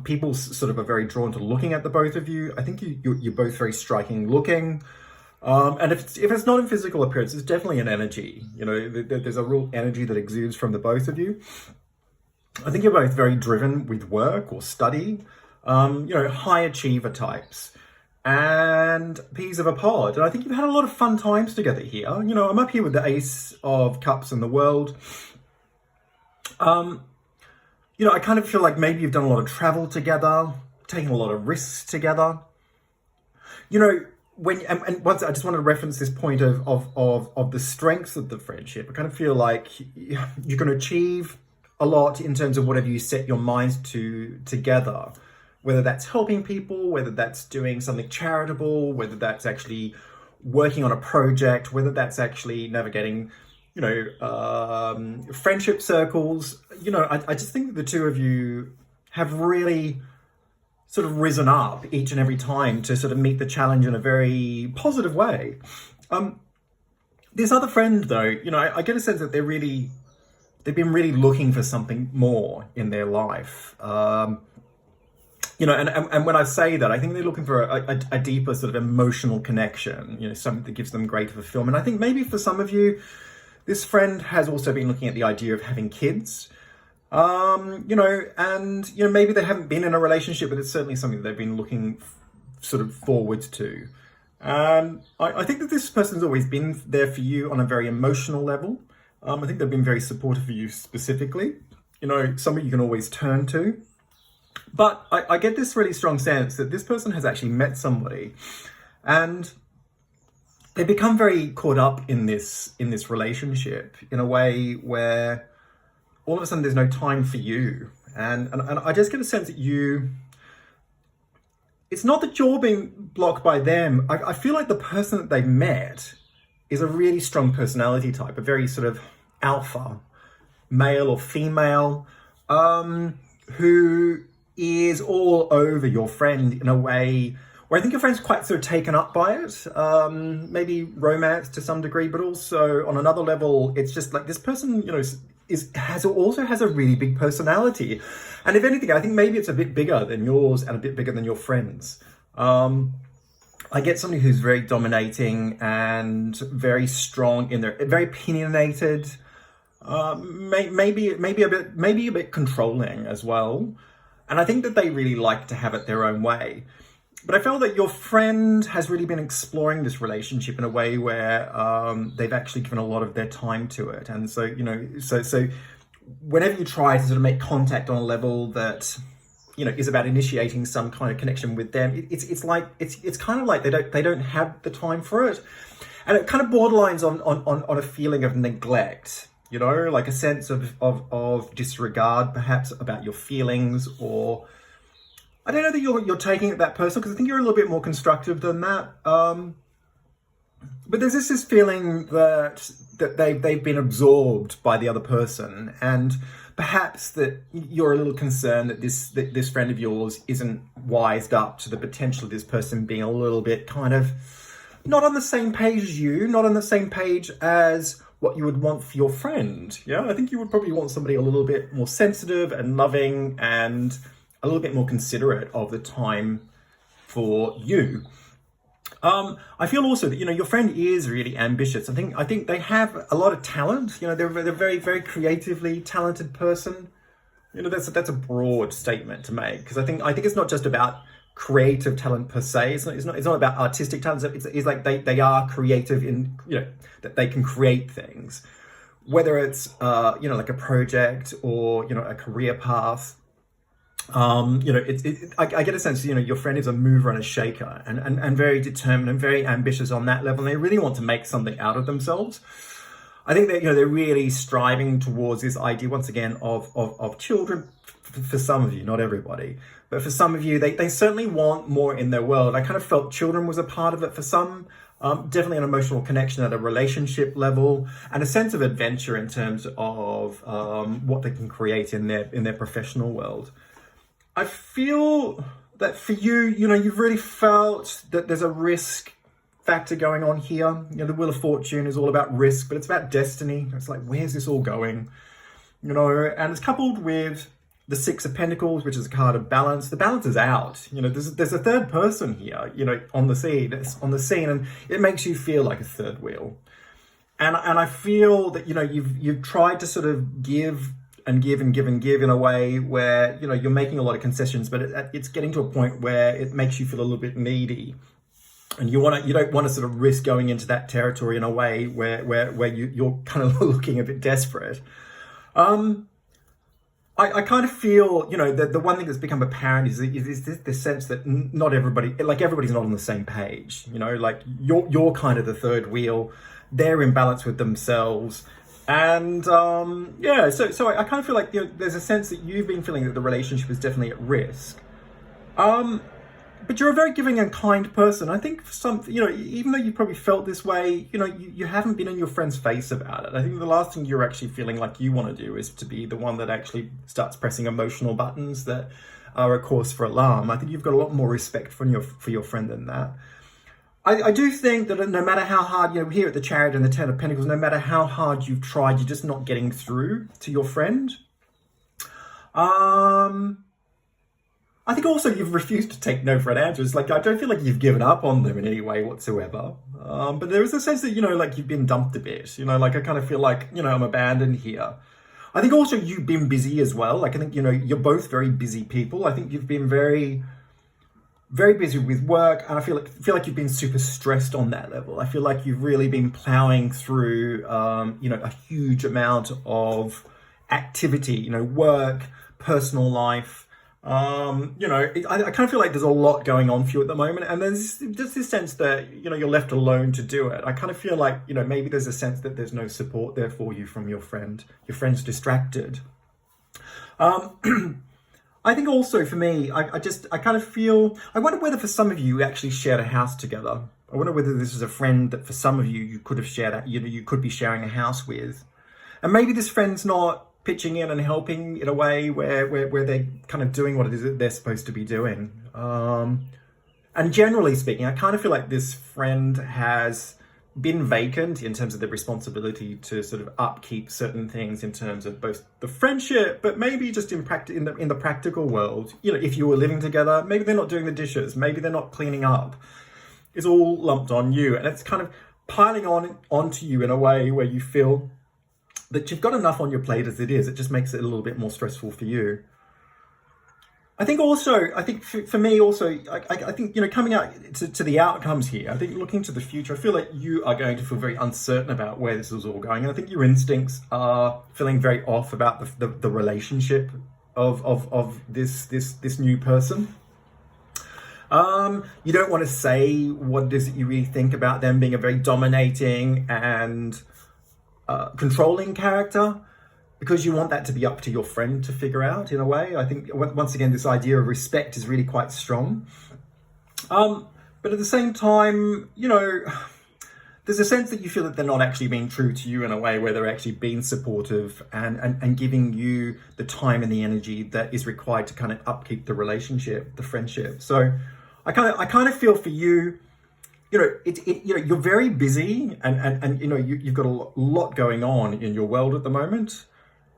People sort of are very drawn to looking at the both of you. I think you're both very striking looking. And if it's not in physical appearance, it's definitely an energy. There's a real energy that exudes from the both of you. I think you're both very driven with work or study, high achiever types. and peas of a pod. And I think you've had a lot of fun times together here. You know, I'm up here with the Ace of Cups in the world. You know, I kind of feel like maybe you've done a lot of travel together, taken a lot of risks together. You know, and once I just want to reference this point of the strengths of the friendship. I kind of feel like you're going to achieve a lot in terms of whatever you set your minds to together, whether that's helping people, whether that's doing something charitable, whether that's actually working on a project, whether that's actually navigating, you know, friendship circles. You know, I just think that the two of you have really sort of risen up each and every time to sort of meet the challenge in a very positive way. This other friend, though, you know, I get a sense that they've been really looking for something more in their life. You know, and when I say that, I think they're looking for a deeper sort of emotional connection, you know, something that gives them greater fulfillment. I think maybe for some of you, this friend has also been looking at the idea of having kids. You know, and, you know, maybe they haven't been in a relationship, but it's certainly something they've been looking sort of forwards to. And I think that this person's always been there for you on a very emotional level. I think they've been very supportive of you specifically. You know, somebody you can always turn to. But I get this really strong sense that this person has actually met somebody and they become very caught up in this relationship in a way where all of a sudden there's no time for you. And I just get a sense that it's not that you're being blocked by them. I feel like the person that they've met is a really strong personality type, a very sort of alpha male or female, who is all over your friend in a way where I think your friend's quite sort of taken up by it, maybe romance to some degree, but also on another level, it's just like this person, you know, also has a really big personality. And if anything, I think maybe it's a bit bigger than yours and a bit bigger than your friends. I get somebody who's very dominating and very strong in their, very opinionated, maybe a bit controlling as well. And I think that they really like to have it their own way. But I feel that your friend has really been exploring this relationship in a way where they've actually given a lot of their time to it. And so, you know, so whenever you try to sort of make contact on a level that, you know, is about initiating some kind of connection with them, it's kind of like they don't have the time for it. And it kind of borderlines on a feeling of neglect, you know, like a sense of disregard perhaps about your feelings, or I don't know that you're taking it that personal, because I think you're a little bit more constructive than that. But there's this feeling that they've been absorbed by the other person, and perhaps that you're a little concerned that this friend of yours isn't wised up to the potential of this person being a little bit kind of not on the same page as you, not on the same page as what you would want for your friend. Yeah, I think you would probably want somebody a little bit more sensitive and loving and a little bit more considerate of the time for you. I feel also that, you know, your friend is really ambitious. I think they have a lot of talent. You know, they're a very, very creatively talented person. You know, that's a broad statement to make, because I think it's not just about creative talent per se. It's not about artistic talent. It's like they are creative in, you know, that they can create things, whether it's you know, like a project or, you know, a career path. You know, I get a sense, you know, your friend is a mover and a shaker, and very determined and very ambitious on that level. And they really want to make something out of themselves. I think that, you know, they're really striving towards this idea, once again, of children. For some of you, not everybody, but for some of you, they certainly want more in their world. I kind of felt children was a part of it for some. Definitely an emotional connection at a relationship level, and a sense of adventure in terms of what they can create in their professional world. I feel that for you, you know, you've really felt that there's a risk factor going on here. You know, the Wheel of Fortune is all about risk, but it's about destiny. It's like, where's this all going? You know, and it's coupled with the Six of Pentacles, which is a card of balance. The balance is out. You know, there's a third person here, you know, on the scene, and it makes you feel like a third wheel. And I feel that, you know, you've tried to sort of give and give and give and give in a way where, you know, you're making a lot of concessions, but it's getting to a point where it makes you feel a little bit needy. and you don't want to sort of risk going into that territory in a way where you're kind of looking a bit desperate. I kind of feel, the one thing that's become apparent is the sense that not everybody, like everybody's not on the same page. Like you're kind of the third wheel. They're in balance with themselves. And so I kind of feel like there's a sense that you've been feeling that the relationship is definitely at risk. But you're a very giving and kind person. I think even though you probably felt this way, you haven't been in your friend's face about it. I think the last thing you're actually feeling like you want to do is to be the one that actually starts pressing emotional buttons that are a cause for alarm. I think you've got a lot more respect for your friend than that. I do think that no matter how hard, here at the Chariot and the Ten of Pentacles, no matter how hard you've tried, you're just not getting through to your friend. I think also you've refused to take no for an answer. It's like, I don't feel like you've given up on them in any way whatsoever. But there is a sense that, like you've been dumped a bit. Like I kind of feel like, I'm abandoned here. I think also you've been busy as well. Like I think, you're both very busy people. I think you've been very, very busy with work. And I feel like you've been super stressed on that level. I feel like you've really been plowing through, a huge amount of activity, work, personal life. I kind of feel like there's a lot going on for you at the moment, and there's just this sense that you're left alone to do it. I kind of feel like maybe there's a sense that there's no support there for you from your friend. Your friend's distracted. I think also for me, I kind of feel, I wonder whether for some of you actually shared a house together. I wonder whether this is a friend that for some of you could have shared, you could be sharing a house with, and maybe this friend's not pitching in and helping in a way where they're kind of doing what it is that they're supposed to be doing. And generally speaking, I kind of feel like this friend has been vacant in terms of the responsibility to sort of upkeep certain things in terms of both the friendship, but maybe just in the practical world. If you were living together, maybe they're not doing the dishes, maybe they're not cleaning up. It's all lumped on you, and it's kind of piling onto you in a way where you feel that you've got enough on your plate as it is. It just makes it a little bit more stressful for you. I think for me also, I think, coming out to the outcomes here, I think looking to the future, I feel like you are going to feel very uncertain about where this is all going. And I think your instincts are feeling very off about the relationship of this new person. You don't want to say what it is that you really think about them being a very dominating and controlling character, because you want that to be up to your friend to figure out in a way. I think once again, this idea of respect is really quite strong. But at the same time, there's a sense that you feel that they're not actually being true to you in a way where they're actually being supportive and giving you the time and the energy that is required to kind of upkeep the relationship, the friendship. So I kind of feel for you, you're very busy and you've got a lot going on in your world at the moment.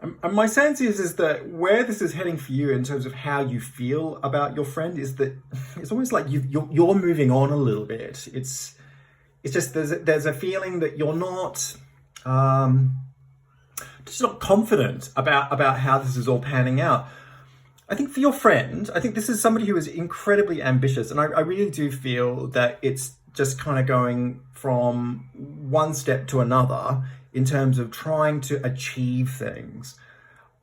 And my sense is that where this is heading for you in terms of how you feel about your friend is that it's almost like you're moving on a little bit. It's just there's a feeling that you're not just not confident about how this is all panning out. I think for your friend, I think this is somebody who is incredibly ambitious, and I really do feel that it's just kind of going from one step to another in terms of trying to achieve things.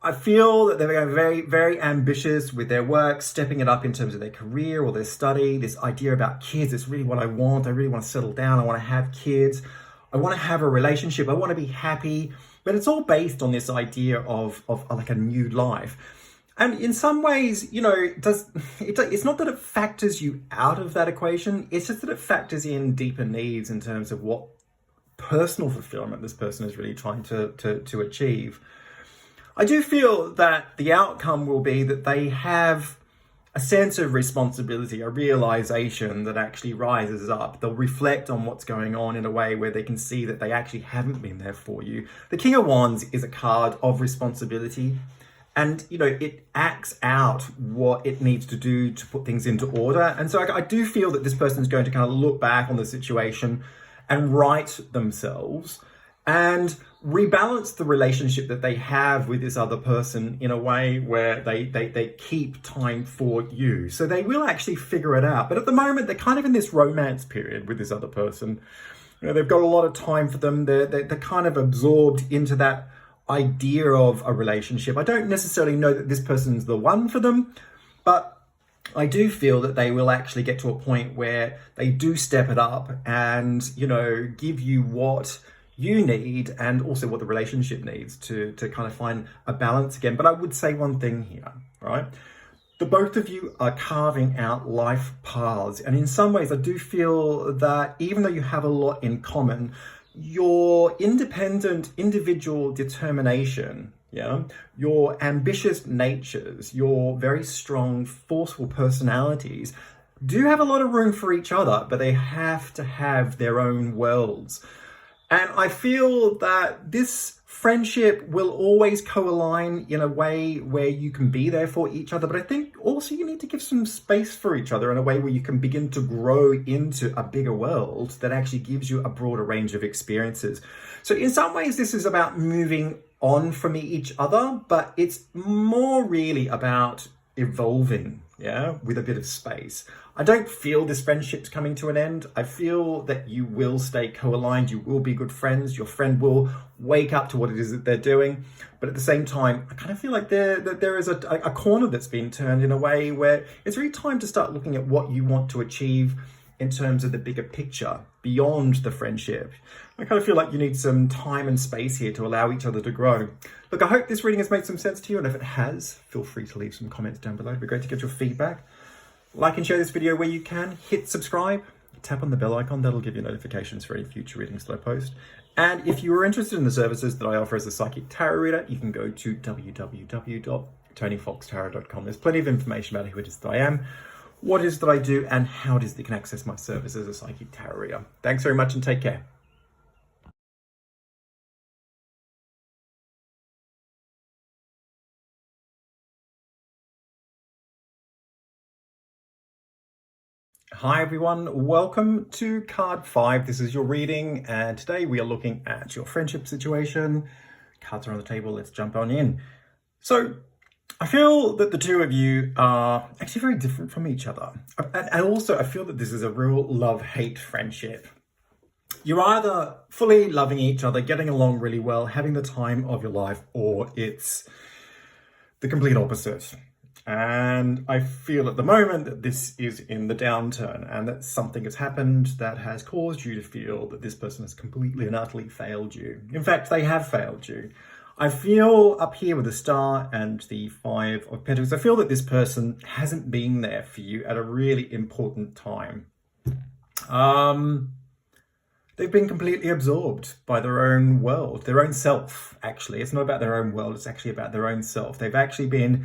I feel that they're very, very ambitious with their work, stepping it up in terms of their career or their study. This idea about kids is really what I want. I really want to settle down. I want to have kids. I want to have a relationship. I want to be happy. But it's all based on this idea of like a new life. And in some ways, it's not that it factors you out of that equation. It's just that it factors in deeper needs in terms of what personal fulfillment this person is really trying to achieve. I do feel that the outcome will be that they have a sense of responsibility, a realization that actually rises up. They'll reflect on what's going on in a way where they can see that they actually haven't been there for you. The King of Wands is a card of responsibility. And, it acts out what it needs to do to put things into order. And so I do feel that this person is going to kind of look back on the situation and right themselves and rebalance the relationship that they have with this other person in a way where they keep time for you. So they will actually figure it out. But at the moment, they're kind of in this romance period with this other person. You know, they've got a lot of time for them. They're kind of absorbed into that idea of a relationship. I don't necessarily know that this person's the one for them, but I do feel that they will actually get to a point where they do step it up and, you know, give you what you need and also what the relationship needs to kind of find a balance again. But I would say one thing here, right? The both of you are carving out life paths. And in some ways, I do feel that even though you have a lot in common, your independent individual determination, your ambitious natures, your very strong, forceful personalities do have a lot of room for each other, but they have to have their own worlds. And I feel that this friendship will always co-align in a way where you can be there for each other. But I think also you need to give some space for each other in a way where you can begin to grow into a bigger world that actually gives you a broader range of experiences. So in some ways, this is about moving on from each other, but it's more really about evolving, with a bit of space. I don't feel this friendship's coming to an end. I feel that you will stay co-aligned. You will be good friends. Your friend will wake up to what it is that they're doing. But at the same time, I kind of feel like there is a corner that's been turned in a way where it's really time to start looking at what you want to achieve in terms of the bigger picture beyond the friendship. I kind of feel like you need some time and space here to allow each other to grow. Look, I hope this reading has made some sense to you, and if it has, feel free to leave some comments down below. It'd be great to get your feedback. Like and share this video where you can. Hit subscribe, tap on the bell icon. That'll give you notifications for any future readings that I post. And if you are interested in the services that I offer as a psychic tarot reader, you can go to www.tonyfoxtarot.com. There's plenty of information about who it is that I am, what it is that I do, and how it is that you can access my service as a psychic tarot reader. Thanks very much and take care. Hi everyone, welcome to card 5. This is your reading, and today we are looking at your friendship situation. Cards are on the table, let's jump on in. So I feel that the two of you are actually very different from each other. And also I feel that this is a real love-hate friendship. You're either fully loving each other, getting along really well, having the time of your life, or it's the complete opposite. And I feel at the moment that this is in the downturn and that something has happened that has caused you to feel that this person has completely and utterly failed you. In fact, they have failed you. I feel up here with the Star and the 5 of Pentacles, I feel that this person hasn't been there for you at a really important time. They've been completely absorbed by their own world, their own self, actually. It's not about their own world, it's actually about their own self. They've actually been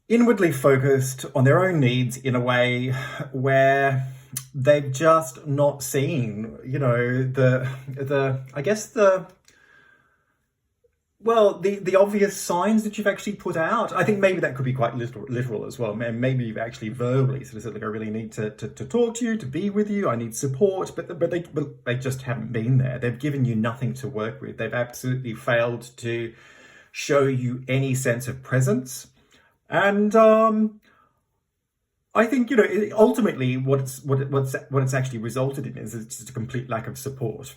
inwardly focused on their own needs in a way where they've just not seen, the obvious signs that you've actually put out. I think maybe that could be quite literal as well. Maybe you've actually verbally sort of said, like, I really need to talk to you, to be with you. I need support, but they just haven't been there. They've given you nothing to work with. They've absolutely failed to show you any sense of presence. And I think, ultimately what it's actually resulted in is it's just a complete lack of support.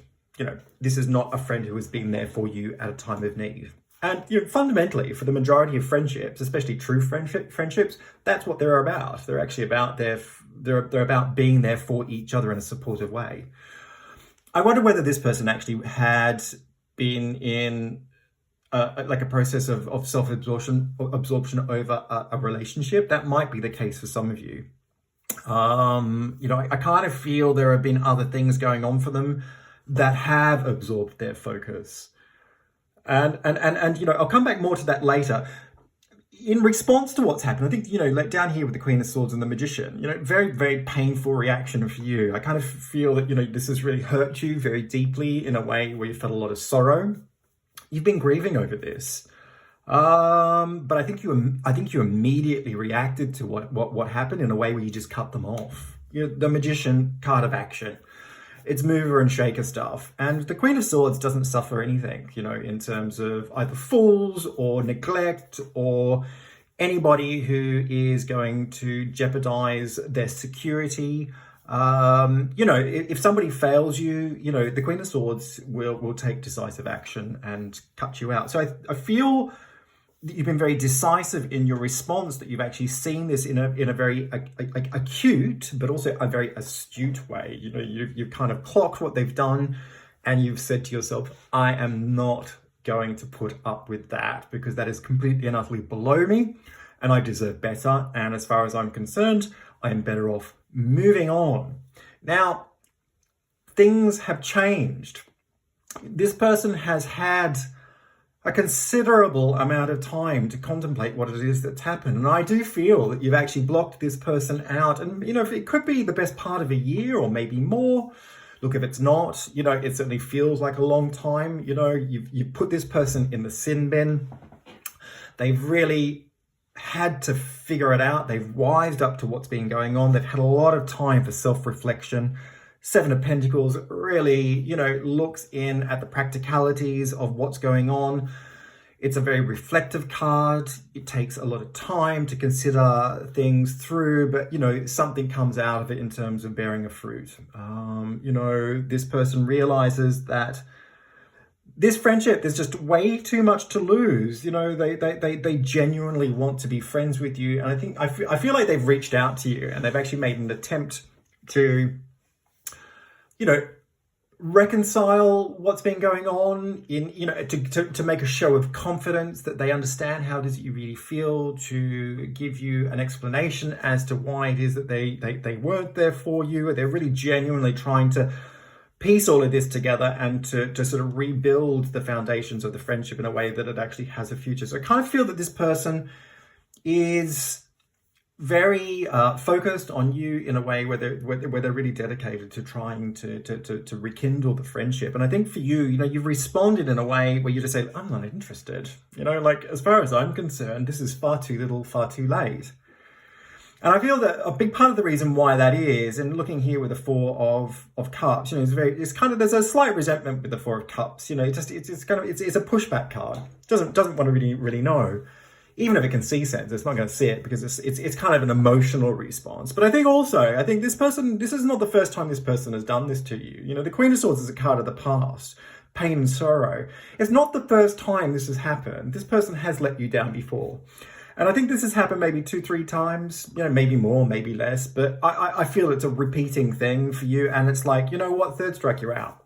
This is not a friend who has been there for you at a time of need. And fundamentally, for the majority of friendships, especially true friendships, that's what they're about. They're actually about they're about being there for each other in a supportive way. I wonder whether this person actually had been in like a process of self-absorption over a relationship. That might be the case for some of you. I kind of feel there have been other things going on for them that have absorbed their focus. And I'll come back more to that later. In response to what's happened, I think, like down here with the Queen of Swords and the Magician, very, very painful reaction for you. I kind of feel that, this has really hurt you very deeply in a way where you felt a lot of sorrow. You've been grieving over this, but I think you immediately reacted to what happened in a way where you just cut them off. The Magician, card of action. it's mover and shaker stuff. And the Queen of Swords doesn't suffer anything, in terms of either fools or neglect or anybody who is going to jeopardize their security. If somebody fails you, the Queen of Swords will take decisive action and cut you out. So I feel that you've been very decisive in your response, that you've actually seen this in a very acute, but also a very astute way. You've kind of clocked what they've done, and you've said to yourself, I am not going to put up with that, because that is completely and utterly below me, and I deserve better. And as far as I'm concerned, I am better off moving on. Now, things have changed. This person has had a considerable amount of time to contemplate what it is that's happened. And I do feel that you've actually blocked this person out. And, it could be the best part of a year or maybe more. Look, if it's not, it certainly feels like a long time. You've put this person in the sin bin. They've really had to figure it out. They've wised up to what's been going on. They've had a lot of time for self-reflection. Seven of Pentacles really, looks in at the practicalities of what's going on. It's a very reflective card. It takes a lot of time to consider things through, but, something comes out of it in terms of bearing a fruit. This person realizes that this friendship, there's just way too much to lose. They genuinely want to be friends with you. And I feel like they've reached out to you, and they've actually made an attempt to reconcile what's been going on, to make a show of confidence that they understand how it is that you really feel, to give you an explanation as to why it is that they weren't there for you. They're really genuinely trying to piece all of this together and to sort of rebuild the foundations of the friendship in a way that it actually has a future. So I kind of feel that this person is very focused on you in a way where they're really dedicated to trying to rekindle the friendship. And I think for you, you've responded in a way where you just say, I'm not interested. As far as I'm concerned, this is far too little, far too late. And I feel that a big part of the reason why that is, and looking here with the Four of Cups, there's a slight resentment with the Four of Cups. It's a pushback card. Doesn't want to really know. Even if it can see sense, it's not going to see it, because it's kind of an emotional response. But I think this person, this is not the first time this person has done this to you. The Queen of Swords is a card of the past, pain and sorrow. It's not the first time this has happened. This person has let you down before. And I think this has happened maybe 2-3 times, maybe more, maybe less. But I feel it's a repeating thing for you. And it's like, what, third strike, you're out.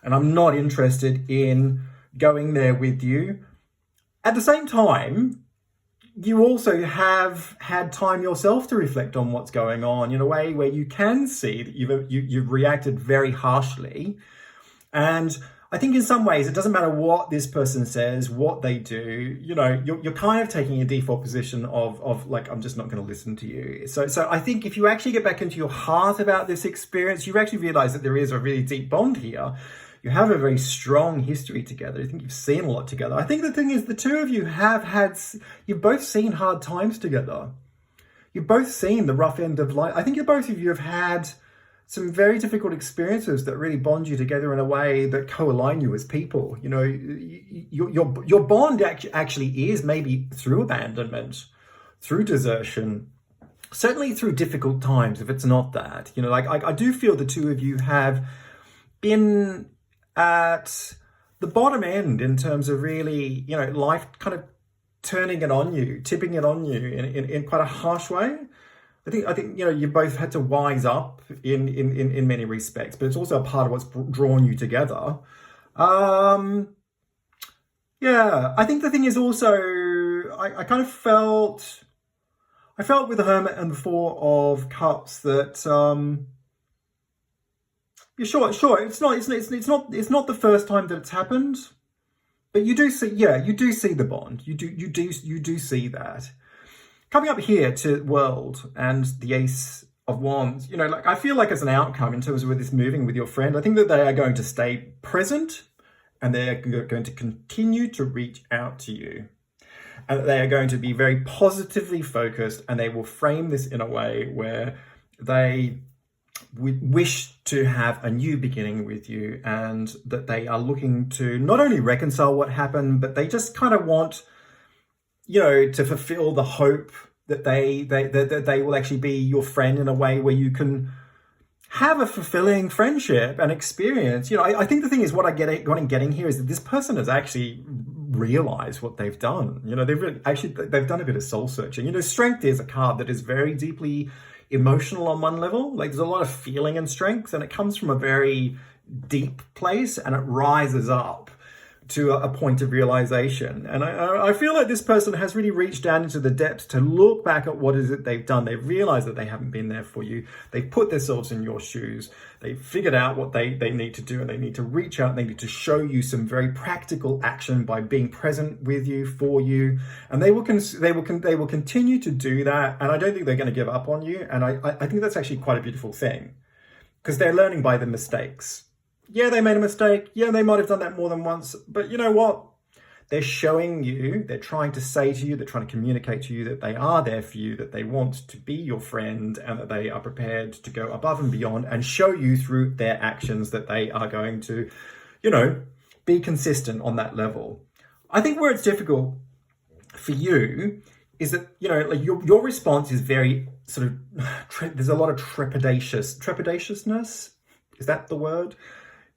And I'm not interested in going there with you. At the same time, you also have had time yourself to reflect on what's going on in a way where you can see that you've reacted very harshly. And I think in some ways, it doesn't matter what this person says, what they do, you're kind of taking a default position of like, I'm just not going to listen to you. So I think if you actually get back into your heart about this experience, you actually realize that there is a really deep bond here. You have a very strong history together. I think you've seen a lot together. I think the thing is, the two of you you've both seen hard times together. You've both seen the rough end of life. I think both of you have had some very difficult experiences that really bond you together in a way that co-align you as people. Your bond actually is maybe through abandonment, through desertion, certainly through difficult times, if it's not that. I do feel the two of you have been at the bottom end in terms of really, life kind of turning it on you, tipping it on you in quite a harsh way. I think you both had to wise up in many respects, but it's also a part of what's drawn you together. I think the thing is also, I kind of felt with the Hermit and the Four of Cups that Sure. It's not the first time that it's happened, but you do see the bond. You do see that. Coming up here to World and the Ace of Wands, I feel like as an outcome in terms of with this moving with your friend, I think that they are going to stay present, and they are going to continue to reach out to you, and they are going to be very positively focused, and they will frame this in a way where they wish to have a new beginning with you, and that they are looking to not only reconcile what happened, but they just kind of want, to fulfill the hope that they will actually be your friend in a way where you can have a fulfilling friendship and experience. I think the thing is, what I'm getting here is that this person has actually realized what they've done. They've done a bit of soul searching. Strength is a card that is very deeply emotional on one level. Like, there's a lot of feeling and strength, and it comes from a very deep place, and it rises up to a point of realization. And I feel like this person has really reached down into the depths to look back at what is it they've done. They've realized that they haven't been there for you. They've put themselves in your shoes. They've figured out what they need to do, and they need to reach out, and they need to show you some very practical action by being present with you, for you. And they will continue to do that. And I don't think they're going to give up on you. And I think that's actually quite a beautiful thing, because they're learning by the mistakes. Yeah, they made a mistake. Yeah, they might have done that more than once. But you know what? They're showing you, they're trying to say to you, they're trying to communicate to you that they are there for you, that they want to be your friend, and that they are prepared to go above and beyond and show you through their actions that they are going to, be consistent on that level. I think where it's difficult for you is that, your response is very sort of, there's a lot of trepidatiousness. Is that the word?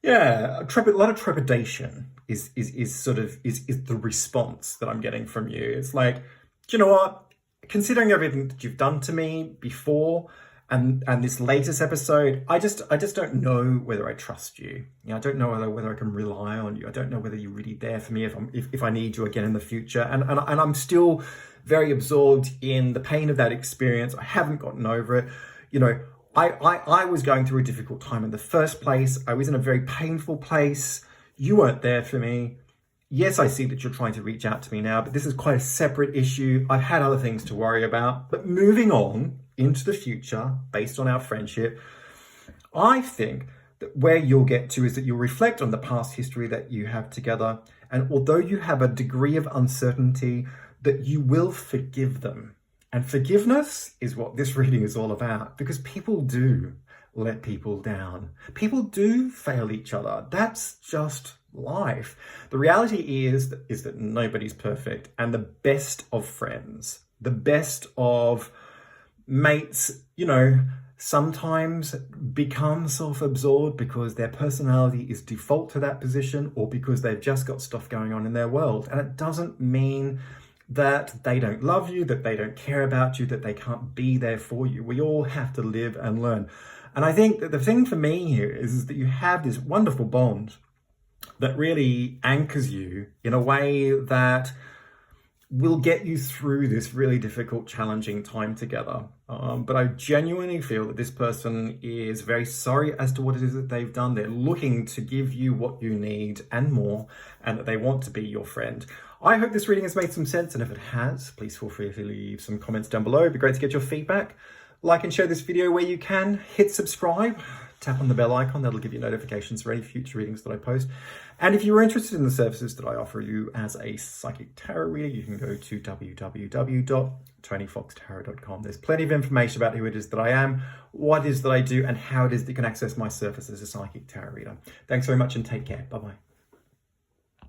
Yeah, a lot of trepidation is the response that I'm getting from you. It's like, do you know what? Considering everything that you've done to me before and this latest episode, I just don't know whether I trust you. I don't know whether I can rely on you. I don't know whether you're really there for me if I need you again in the future. And I'm still very absorbed in the pain of that experience. I haven't gotten over it. I was going through a difficult time in the first place. I was in a very painful place. You weren't there for me. Yes, I see that you're trying to reach out to me now, but this is quite a separate issue. I've had other things to worry about. But moving on into the future, based on our friendship, I think that where you'll get to is that you'll reflect on the past history that you have together. And although you have a degree of uncertainty, that you will forgive them. And forgiveness is what this reading is all about, because people do let people down. People do fail each other. That's just life. The reality is that nobody's perfect, and the best of friends, the best of mates, sometimes become self-absorbed because their personality is default to that position, or because they've just got stuff going on in their world. And it doesn't mean that they don't love you, that they don't care about you, that they can't be there for you. We all have to live and learn. And I think that the thing for me here is that you have this wonderful bond that really anchors you in a way that will get you through this really difficult, challenging time together. But I genuinely feel that this person is very sorry as to what it is that they've done. They're looking to give you what you need and more, and that they want to be your friend. I hope this reading has made some sense, and if it has, please feel free to leave some comments down below. It'd be great to get your feedback. Like and share this video where you can. Hit subscribe. Tap on the bell icon. That'll give you notifications for any future readings that I post. And if you're interested in the services that I offer you as a psychic tarot reader, you can go to www.tonyfoxtarot.com. There's plenty of information about who it is that I am, what it is that I do, and how it is that you can access my service as a psychic tarot reader. Thanks very much, and take care. Bye-bye.